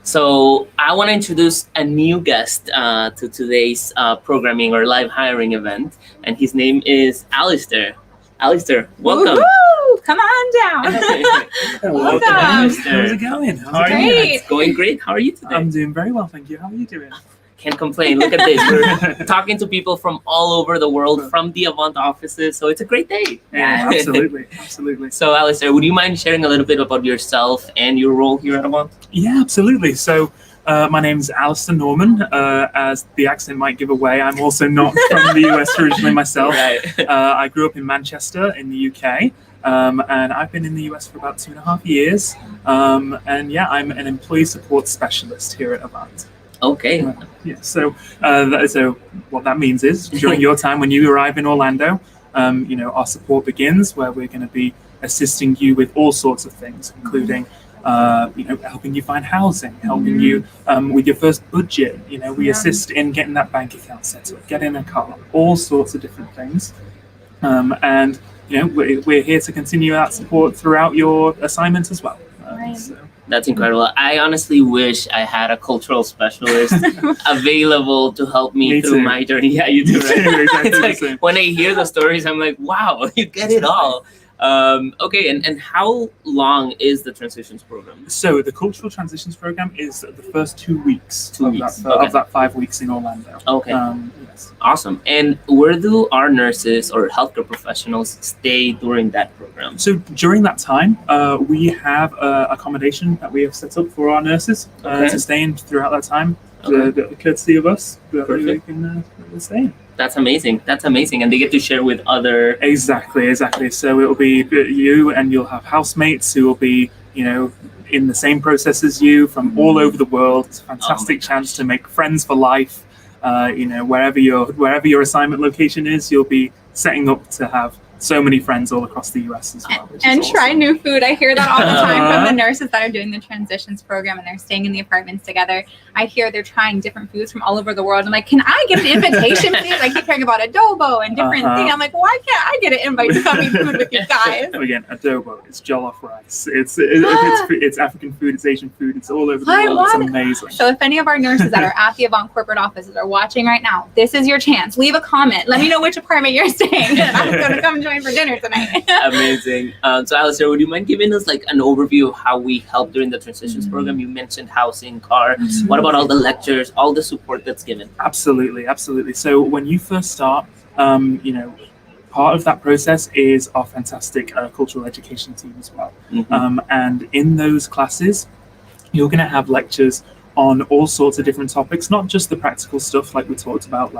So I want to introduce a new guest to today's programming or live hiring event, and his name is Alistair. Alistair, welcome. Woo-hoo! Come on down. Welcome, Alistair. How's it going? How are you? It's going great. How are you today? I'm doing very well, thank you. How are you doing? Can't complain. Look at this. We're talking to people from all over the world from the Avant offices, so it's a great day. Yeah, absolutely, absolutely. So, Alistair, would you mind sharing a little bit about yourself and your role here at Avant? Yeah, absolutely. So, my name's Alistair Norman. As the accent might give away, I'm also not from the US originally myself. Right. I grew up in Manchester in the UK, and I've been in the US for about 2.5 years. And yeah, I'm an employee support specialist here at Avant. Okay. So what that means is during your time when you arrive in Orlando, our support begins where we're going to be assisting you with all sorts of things, including helping you find housing, helping you with your first budget. We assist in getting that bank account set up, getting a car, all sorts of different things. And we're here to continue that support throughout your assignments as well. That's incredible. I honestly wish I had a cultural specialist available to help me through my journey. Yeah, you do, right? It's like, when I hear the stories, I'm like, wow, you get it all. Okay, and how long is the transitions program? So the cultural transitions program is the first 2 weeks, of that 5 weeks in Orlando. Okay, yes. Awesome. And where do our nurses or healthcare professionals stay during that program? So during that time, we have accommodation that we have set up for our nurses to stay in throughout that time. The courtesy of us, that they can stay in. That's amazing. That's amazing. And they get to share with other... Exactly. So it'll be you, and you'll have housemates who will be, in the same process as you from all over the world. It's a fantastic chance to make friends for life. Wherever your assignment location is, you'll be setting up to have so many friends all across the US as well. which is And try awesome. new food. I hear that all the time from the nurses that are doing the transitions program and they're staying in the apartments together. I hear they're trying different foods from all over the world. I'm like, can I get an invitation, please? I keep hearing about adobo and different things. I'm like, why can't I get an invite to come eat food with you guys? And again, adobo, it's jollof rice, it's African food, it's Asian food, it's all over the I world. want It's it. amazing. So if any of our nurses that are at the Avant corporate offices are watching right now, this is your chance. Leave a comment. Let me know which apartment you're staying in. I'm going to come join for dinner tonight. Amazing. So Alistair, would you mind giving us like an overview of how we help during the transitions program? You mentioned housing, car. What about all the lectures, all the support that's given? Absolutely. So when you first start, part of that process is our fantastic cultural education team as well. And in those classes, you're going to have lectures on all sorts of different topics, not just the practical stuff like we talked about,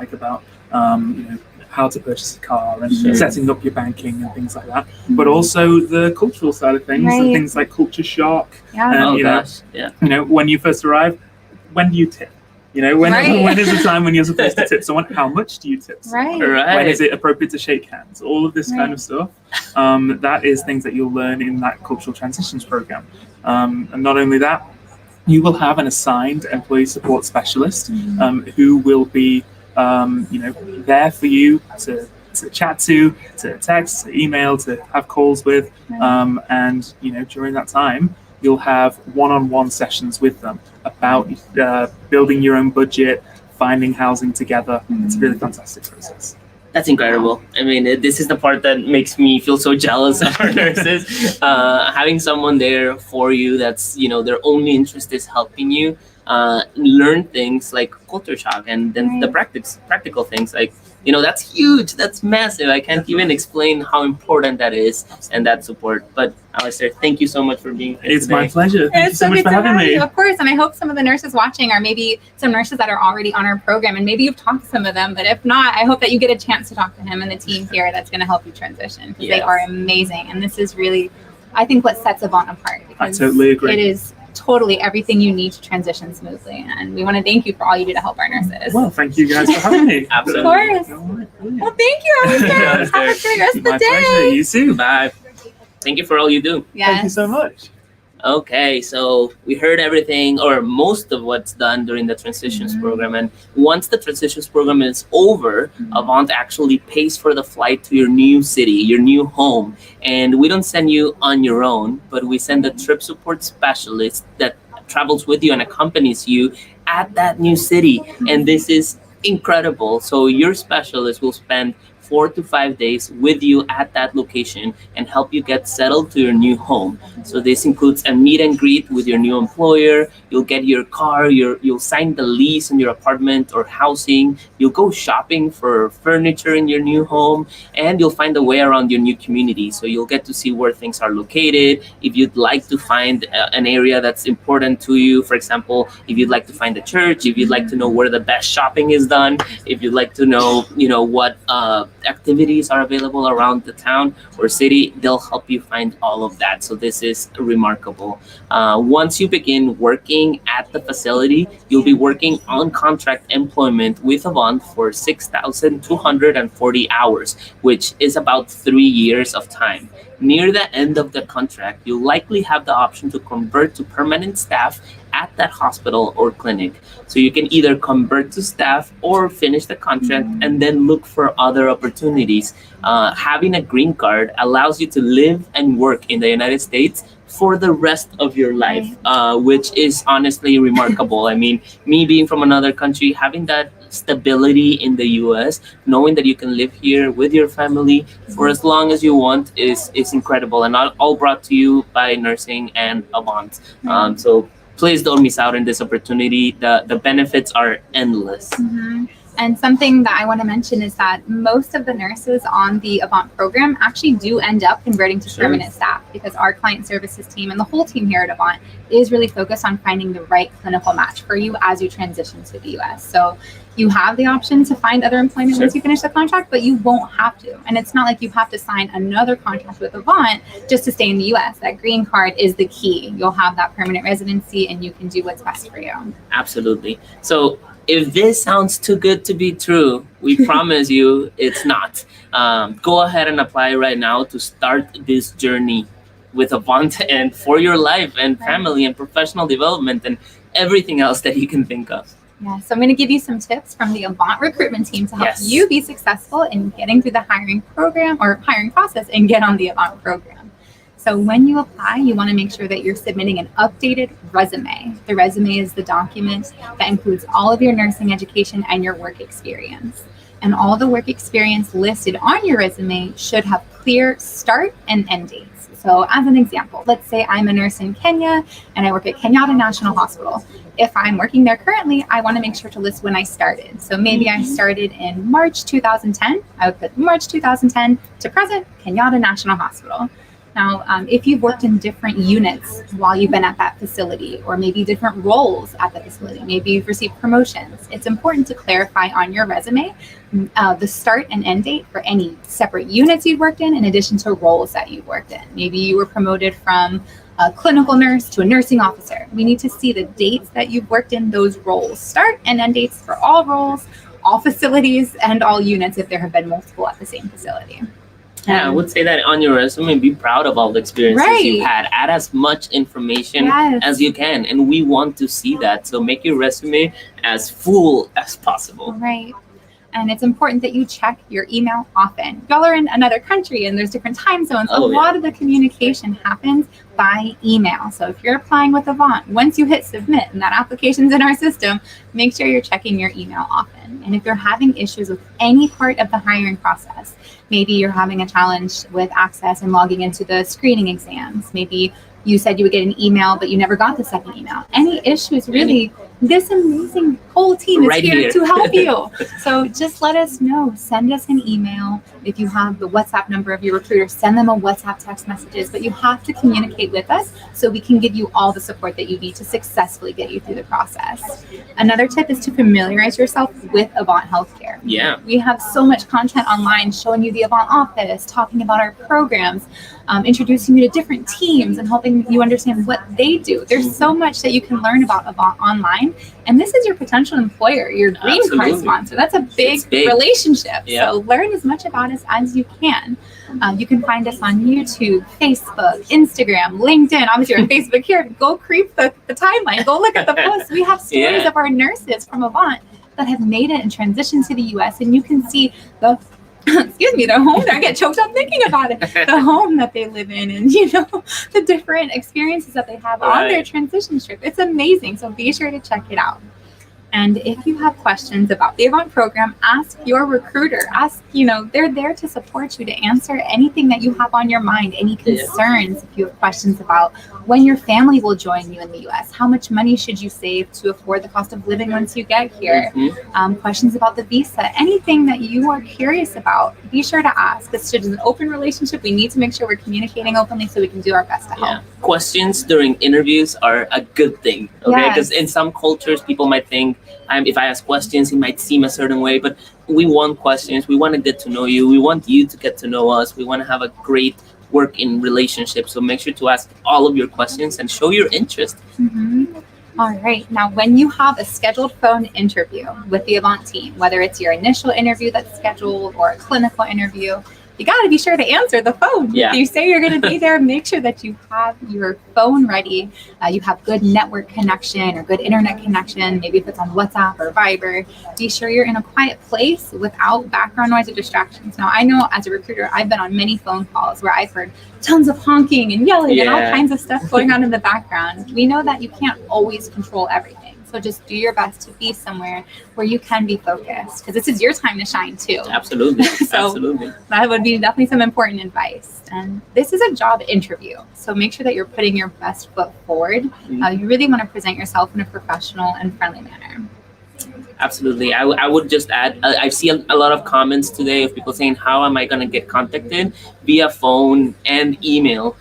how to purchase a car and setting up your banking and things like that, but also the cultural side of things and things like culture shock. Yeah. And, when you first arrive, when do you tip? When is the time when you're supposed to tip someone? How much do you tip someone? Right. When is it appropriate to shake hands? All of this kind of stuff. That is things that you'll learn in that cultural transitions program. And not only that, you will have an assigned employee support specialist who will be there for you to chat to text, to email, to have calls with. And during that time, you'll have one-on-one sessions with them about building your own budget, finding housing together. It's a really fantastic process. That's incredible. I mean, this is the part that makes me feel so jealous of our nurses. Having someone there for you that's, their only interest is helping you learn things like culture shock and then the practical things like, that's huge. That's massive. I can't even explain how important that is and that support. But Alistair, thank you so much for being here It's today. my pleasure. Thank you so much good for to having have me. you, of course. And I hope some of the nurses watching are maybe some nurses that are already on our program, and maybe you've talked to some of them. But if not, I hope that you get a chance to talk to him and the team here that's going to help you transition, because they are amazing. And this is really, I think, what sets Avant apart. I totally agree. It is totally everything you need to transition smoothly. And we want to thank you for all you do to help our nurses. Well, thank you guys for having me. Absolutely. Of course. Well, thank you, Alistair. Have a great rest of the My day. pleasure. You too. Bye. Thank you for all you do. Yes. Thank you so much. Okay, so we heard everything or most of what's done during the transitions program. And once the transitions program is over, Avant actually pays for the flight to your new city, your new home. And we don't send you on your own, but we send a trip support specialist that travels with you and accompanies you at that new city. And this is incredible. So your specialist will spend 4 to 5 days with you at that location and help you get settled to your new home. So this includes a meet and greet with your new employer. You'll get your car, you'll sign the lease in your apartment or housing. You'll go shopping for furniture in your new home, and you'll find a way around your new community. So you'll get to see where things are located. If you'd like to find an area that's important to you, for example, if you'd like to find a church, if you'd like to know where the best shopping is done, if you'd like to know, what activities are available around the town or city, they'll help you find all of that. So this is remarkable. Once you begin working at the facility, you'll be working on contract employment with Avant for 6,240 hours, which is about 3 years of time. Near the end of the contract, you'll likely have the option to convert to permanent staff at that hospital or clinic. So you can either convert to staff or finish the contract and then look for other opportunities. Having a green card allows you to live and work in the United States for the rest of your life, which is honestly remarkable. I mean, me being from another country, having that stability in the US, knowing that you can live here with your family for as long as you want is incredible, and all brought to you by nursing and Avant. So please don't miss out on this opportunity. The benefits are endless. And something that I want to mention is that most of the nurses on the Avant program actually do end up converting to permanent staff, because our client services team and the whole team here at Avant is really focused on finding the right clinical match for you as you transition to the US. So you have the option to find other employment once you finish the contract, but you won't have to. And it's not like you have to sign another contract with Avant just to stay in the US. That green card is the key. You'll have that permanent residency and you can do what's best for you. Absolutely. So If this sounds too good to be true, we promise you it's not. Go ahead and apply right now to start this journey with Avant and for your life and family and professional development and everything else that you can think of. Yeah, so I'm going to give you some tips from the Avant recruitment team to help you be successful in getting through the hiring program or hiring process and get on the Avant program. So when you apply, you want to make sure that you're submitting an updated resume. The resume is the document that includes all of your nursing education and your work experience. And all the work experience listed on your resume should have clear start and end dates. So as an example, let's say I'm a nurse in Kenya and I work at Kenyatta National Hospital. If I'm working there currently, I want to make sure to list when I started. So maybe I started in March 2010. I would put March 2010 to present, Kenyatta National Hospital. Now, if you've worked in different units while you've been at that facility, or maybe different roles at the facility, maybe you've received promotions, it's important to clarify on your resume the start and end date for any separate units you've worked in addition to roles that you've worked in. Maybe you were promoted from a clinical nurse to a nursing officer. We need to see the dates that you've worked in those roles, start and end dates for all roles, all facilities, and all units if there have been multiple at the same facility. Yeah, I would say that on your resume, be proud of all the experiences you've had. Add as much information as you can, and we want to see that. So make your resume as full as possible. Right. And it's important that you check your email often. Y'all are in another country and there's different time zones. A lot of the communication happens by email. So if you're applying with Avant, once you hit submit and that application's in our system, make sure you're checking your email often. And if you're having issues with any part of the hiring process, maybe you're having a challenge with access and logging into the screening exams. Maybe you said you would get an email, but you never got the second email. Any issues, really, this amazing whole team is here to help you. So just let us know. Send us an email. If you have the WhatsApp number of your recruiter, send them a WhatsApp text messages. But you have to communicate with us so we can give you all the support that you need to successfully get you through the process. Another tip is to familiarize yourself with Avant Healthcare. Yeah. We have so much content online showing you the Avant office, talking about our programs, introducing you to different teams and helping you understand what they do. There's so much that you can learn about Avant online. And this is your potential employer, your green card sponsor. That's a big relationship. So learn as much about us as you can. You can find us on YouTube, Facebook, Instagram, LinkedIn. Obviously, you're on Facebook here. Go creep the timeline. Go look at the posts. We have stories of our nurses from Avant that have made it and transitioned to the US. And you can see the the home. I get choked up thinking about it. The home that they live in and, the different experiences that they have on their transition trip. It's amazing. So be sure to check it out. And if you have questions about the Avant program, ask your recruiter. They're there to support you, to answer anything that you have on your mind, any concerns. If you have questions about when your family will join you in the US, how much money should you save to afford the cost of living once you get here, questions about the visa, anything that you are curious about, be sure to ask. This is an open relationship. We need to make sure we're communicating openly so we can do our best to help. Questions during interviews are a good thing, okay? Because in some cultures, people might think, if I ask questions, it might seem a certain way, but we want questions. We want to get to know you. We want you to get to know us. We want to have a great working relationship. So make sure to ask all of your questions and show your interest. All right. Now, when you have a scheduled phone interview with the Avant team, whether it's your initial interview that's scheduled or a clinical interview, you got to be sure to answer the phone. If you say you're going to be there, make sure that you have your phone ready. You have good network connection or good internet connection. Maybe if it's on WhatsApp or Viber, be sure you're in a quiet place without background noise or distractions. Now, I know as a recruiter, I've been on many phone calls where I've heard tons of honking and yelling and all kinds of stuff going on in the background. We know that you can't always control everything. So just do your best to be somewhere where you can be focused, because this is your time to shine too. Absolutely. Absolutely. That would be definitely some important advice. And this is a job interview. So make sure that you're putting your best foot forward. You really want to present yourself in a professional and friendly manner. Absolutely. I would just add, I see a lot of comments today of people saying, how am I going to get contacted? Via phone and email.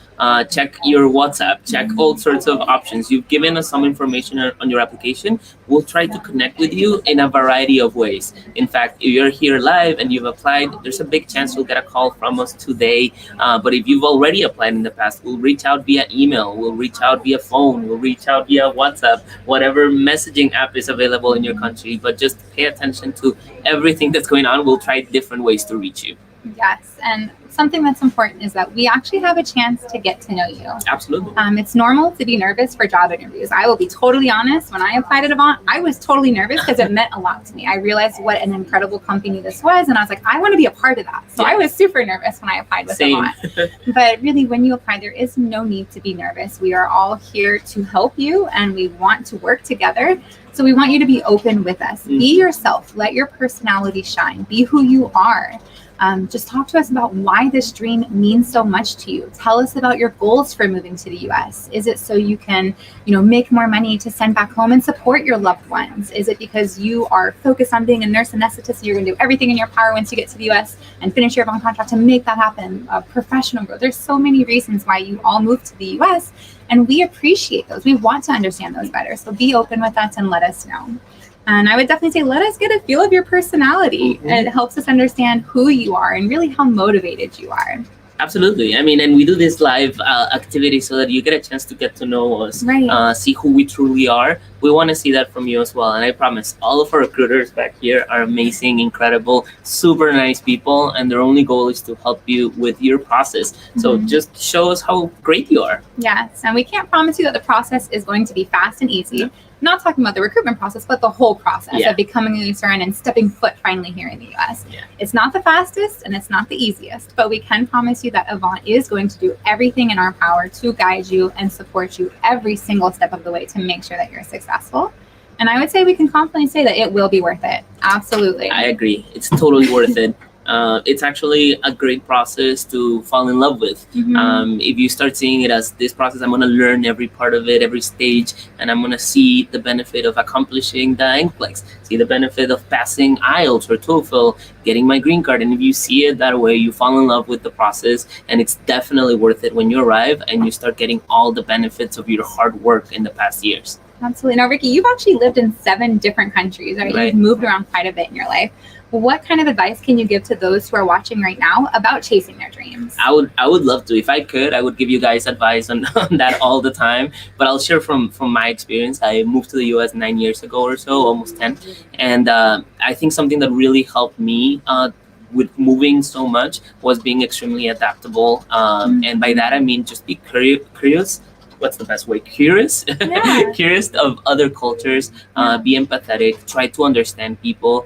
check your WhatsApp, check all sorts of options. You've given us some information on your application. We'll try to connect with you in a variety of ways. In fact, if you're here live and you've applied, there's a big chance you'll get a call from us today. But if you've already applied in the past, we'll reach out via email, we'll reach out via phone, we'll reach out via WhatsApp, whatever messaging app is available in your country. But just pay attention to everything that's going on. We'll try different ways to reach you. Yes, and something that's important is that we actually have a chance to get to know you. Absolutely. It's normal to be nervous for job interviews. I will be totally honest. When I applied at Avant, I was totally nervous because it meant a lot to me. I realized what an incredible company this was, and I was like, I want to be a part of that. So I was super nervous when I applied with Avant. But really, when you apply, there is no need to be nervous. We are all here to help you, and we want to work together. So we want you to be open with us. Be yourself. Let your personality shine. Be who you are. Just talk to us about why this dream means so much to you. Tell us about your goals for moving to the US. Is it so you can, make more money to send back home and support your loved ones? Is it because you are focused on being a nurse anesthetist and you're going to do everything in your power once you get to the US and finish your Avant contract to make that happen? Professional growth. There's so many reasons why you all moved to the US, and we appreciate those. We want to understand those better. So be open with us and let us know. And I would definitely say, let us get a feel of your personality. It helps us understand who you are and really how motivated you are. Absolutely. I mean, and we do this live activity so that you get a chance to get to know us, see who we truly are. We want to see that from you as well. And I promise all of our recruiters back here are amazing, incredible, super nice people. And their only goal is to help you with your process. So just show us how great you are. Yes. And we can't promise you that the process is going to be fast and easy. Not talking about the recruitment process, but the whole process of becoming a Lucerne and stepping foot finally here in the US. It's not the fastest and it's not the easiest, but we can promise you that Avant is going to do everything in our power to guide you and support you every single step of the way to make sure that you're successful. And I would say we can confidently say that it will be worth it. Absolutely. I agree. It's totally worth it. It's actually a great process to fall in love with. If you start seeing it as this process, I'm going to learn every part of it, every stage, and I'm going to see the benefit of accomplishing the Nclex, see the benefit of passing Ielts or TOEFL, getting my green card. And if you see it that way, you fall in love with the process, and it's definitely worth it when you arrive and you start getting all the benefits of your hard work in the past years. Absolutely. Now, Ricky, you've actually lived in 7 different countries, right? You've moved around quite a bit in your life. What kind of advice can you give to those who are watching right now about chasing their dreams? I would love to. If I could, I would give you guys advice on that all the time. But I'll share from my experience. I moved to the US 9 years ago or so, almost 10. And I think something that really helped me with moving so much was being extremely adaptable. And by that, I mean just be curious. What's the best way? Curious of other cultures, be empathetic, try to understand people,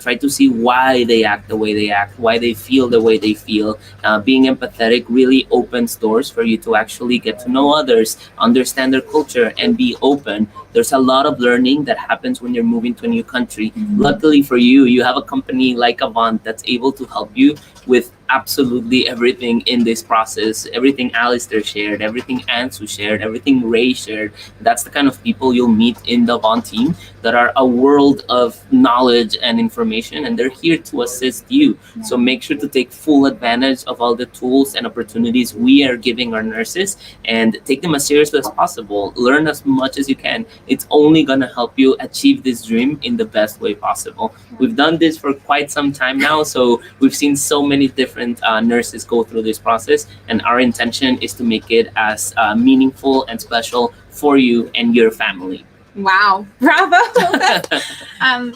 try to see why they act the way they act, why they feel the way they feel. Being empathetic really opens doors for you to actually get to know others, understand their culture, and be open. There's a lot of learning that happens when you're moving to a new country. Luckily for you, you have a company like Avant that's able to help you with absolutely everything in this process. Everything Alistair shared, everything Ansu shared, everything Ray shared. That's the kind of people you'll meet in the Avant team that are a world of knowledge and information, and they're here to assist you. So make sure to take full advantage of all the tools and opportunities we are giving our nurses and take them as seriously as possible. Learn as much as you can. It's only going to help you achieve this dream in the best way possible. We've done this for quite some time now, so we've seen so many different nurses go through this process, and our intention is to make it as meaningful and special for you and your family. Wow. Bravo.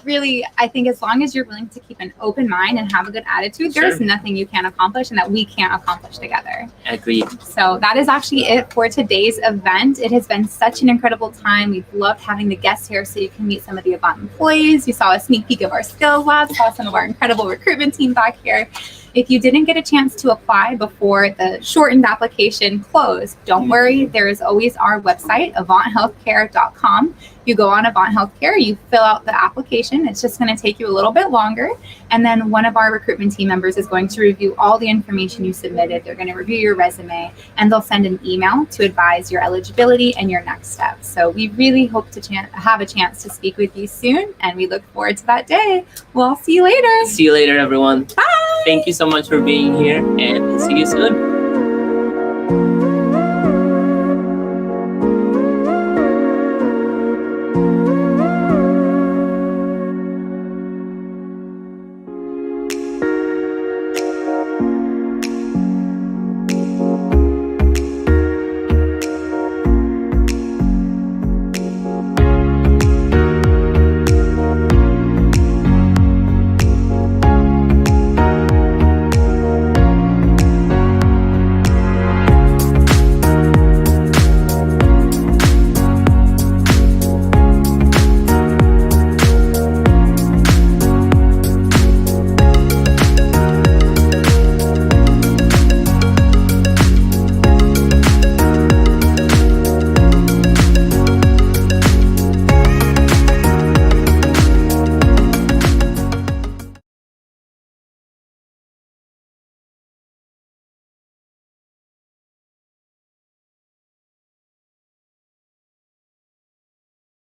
Really, I think as long as you're willing to keep an open mind and have a good attitude, there's nothing you can't accomplish and that we can't accomplish together. Agreed. So that is actually it for today's event. It has been such an incredible time. We've loved having the guests here so you can meet some of the Avant employees. You saw a sneak peek of our skills lab, saw some of our incredible recruitment team back here. If you didn't get a chance to apply before the shortened application closed, don't worry. There is always our website, AvantHealthcare.com. You go on Avant Healthcare, you fill out the application. It's just going to take you a little bit longer. And then one of our recruitment team members is going to review all the information you submitted. They're going to review your resume, and they'll send an email to advise your eligibility and your next steps. So we really hope to have a chance to speak with you soon, and we look forward to that day. We'll see you later. See you later, everyone. Bye. Thank you so much for being here, and see you soon.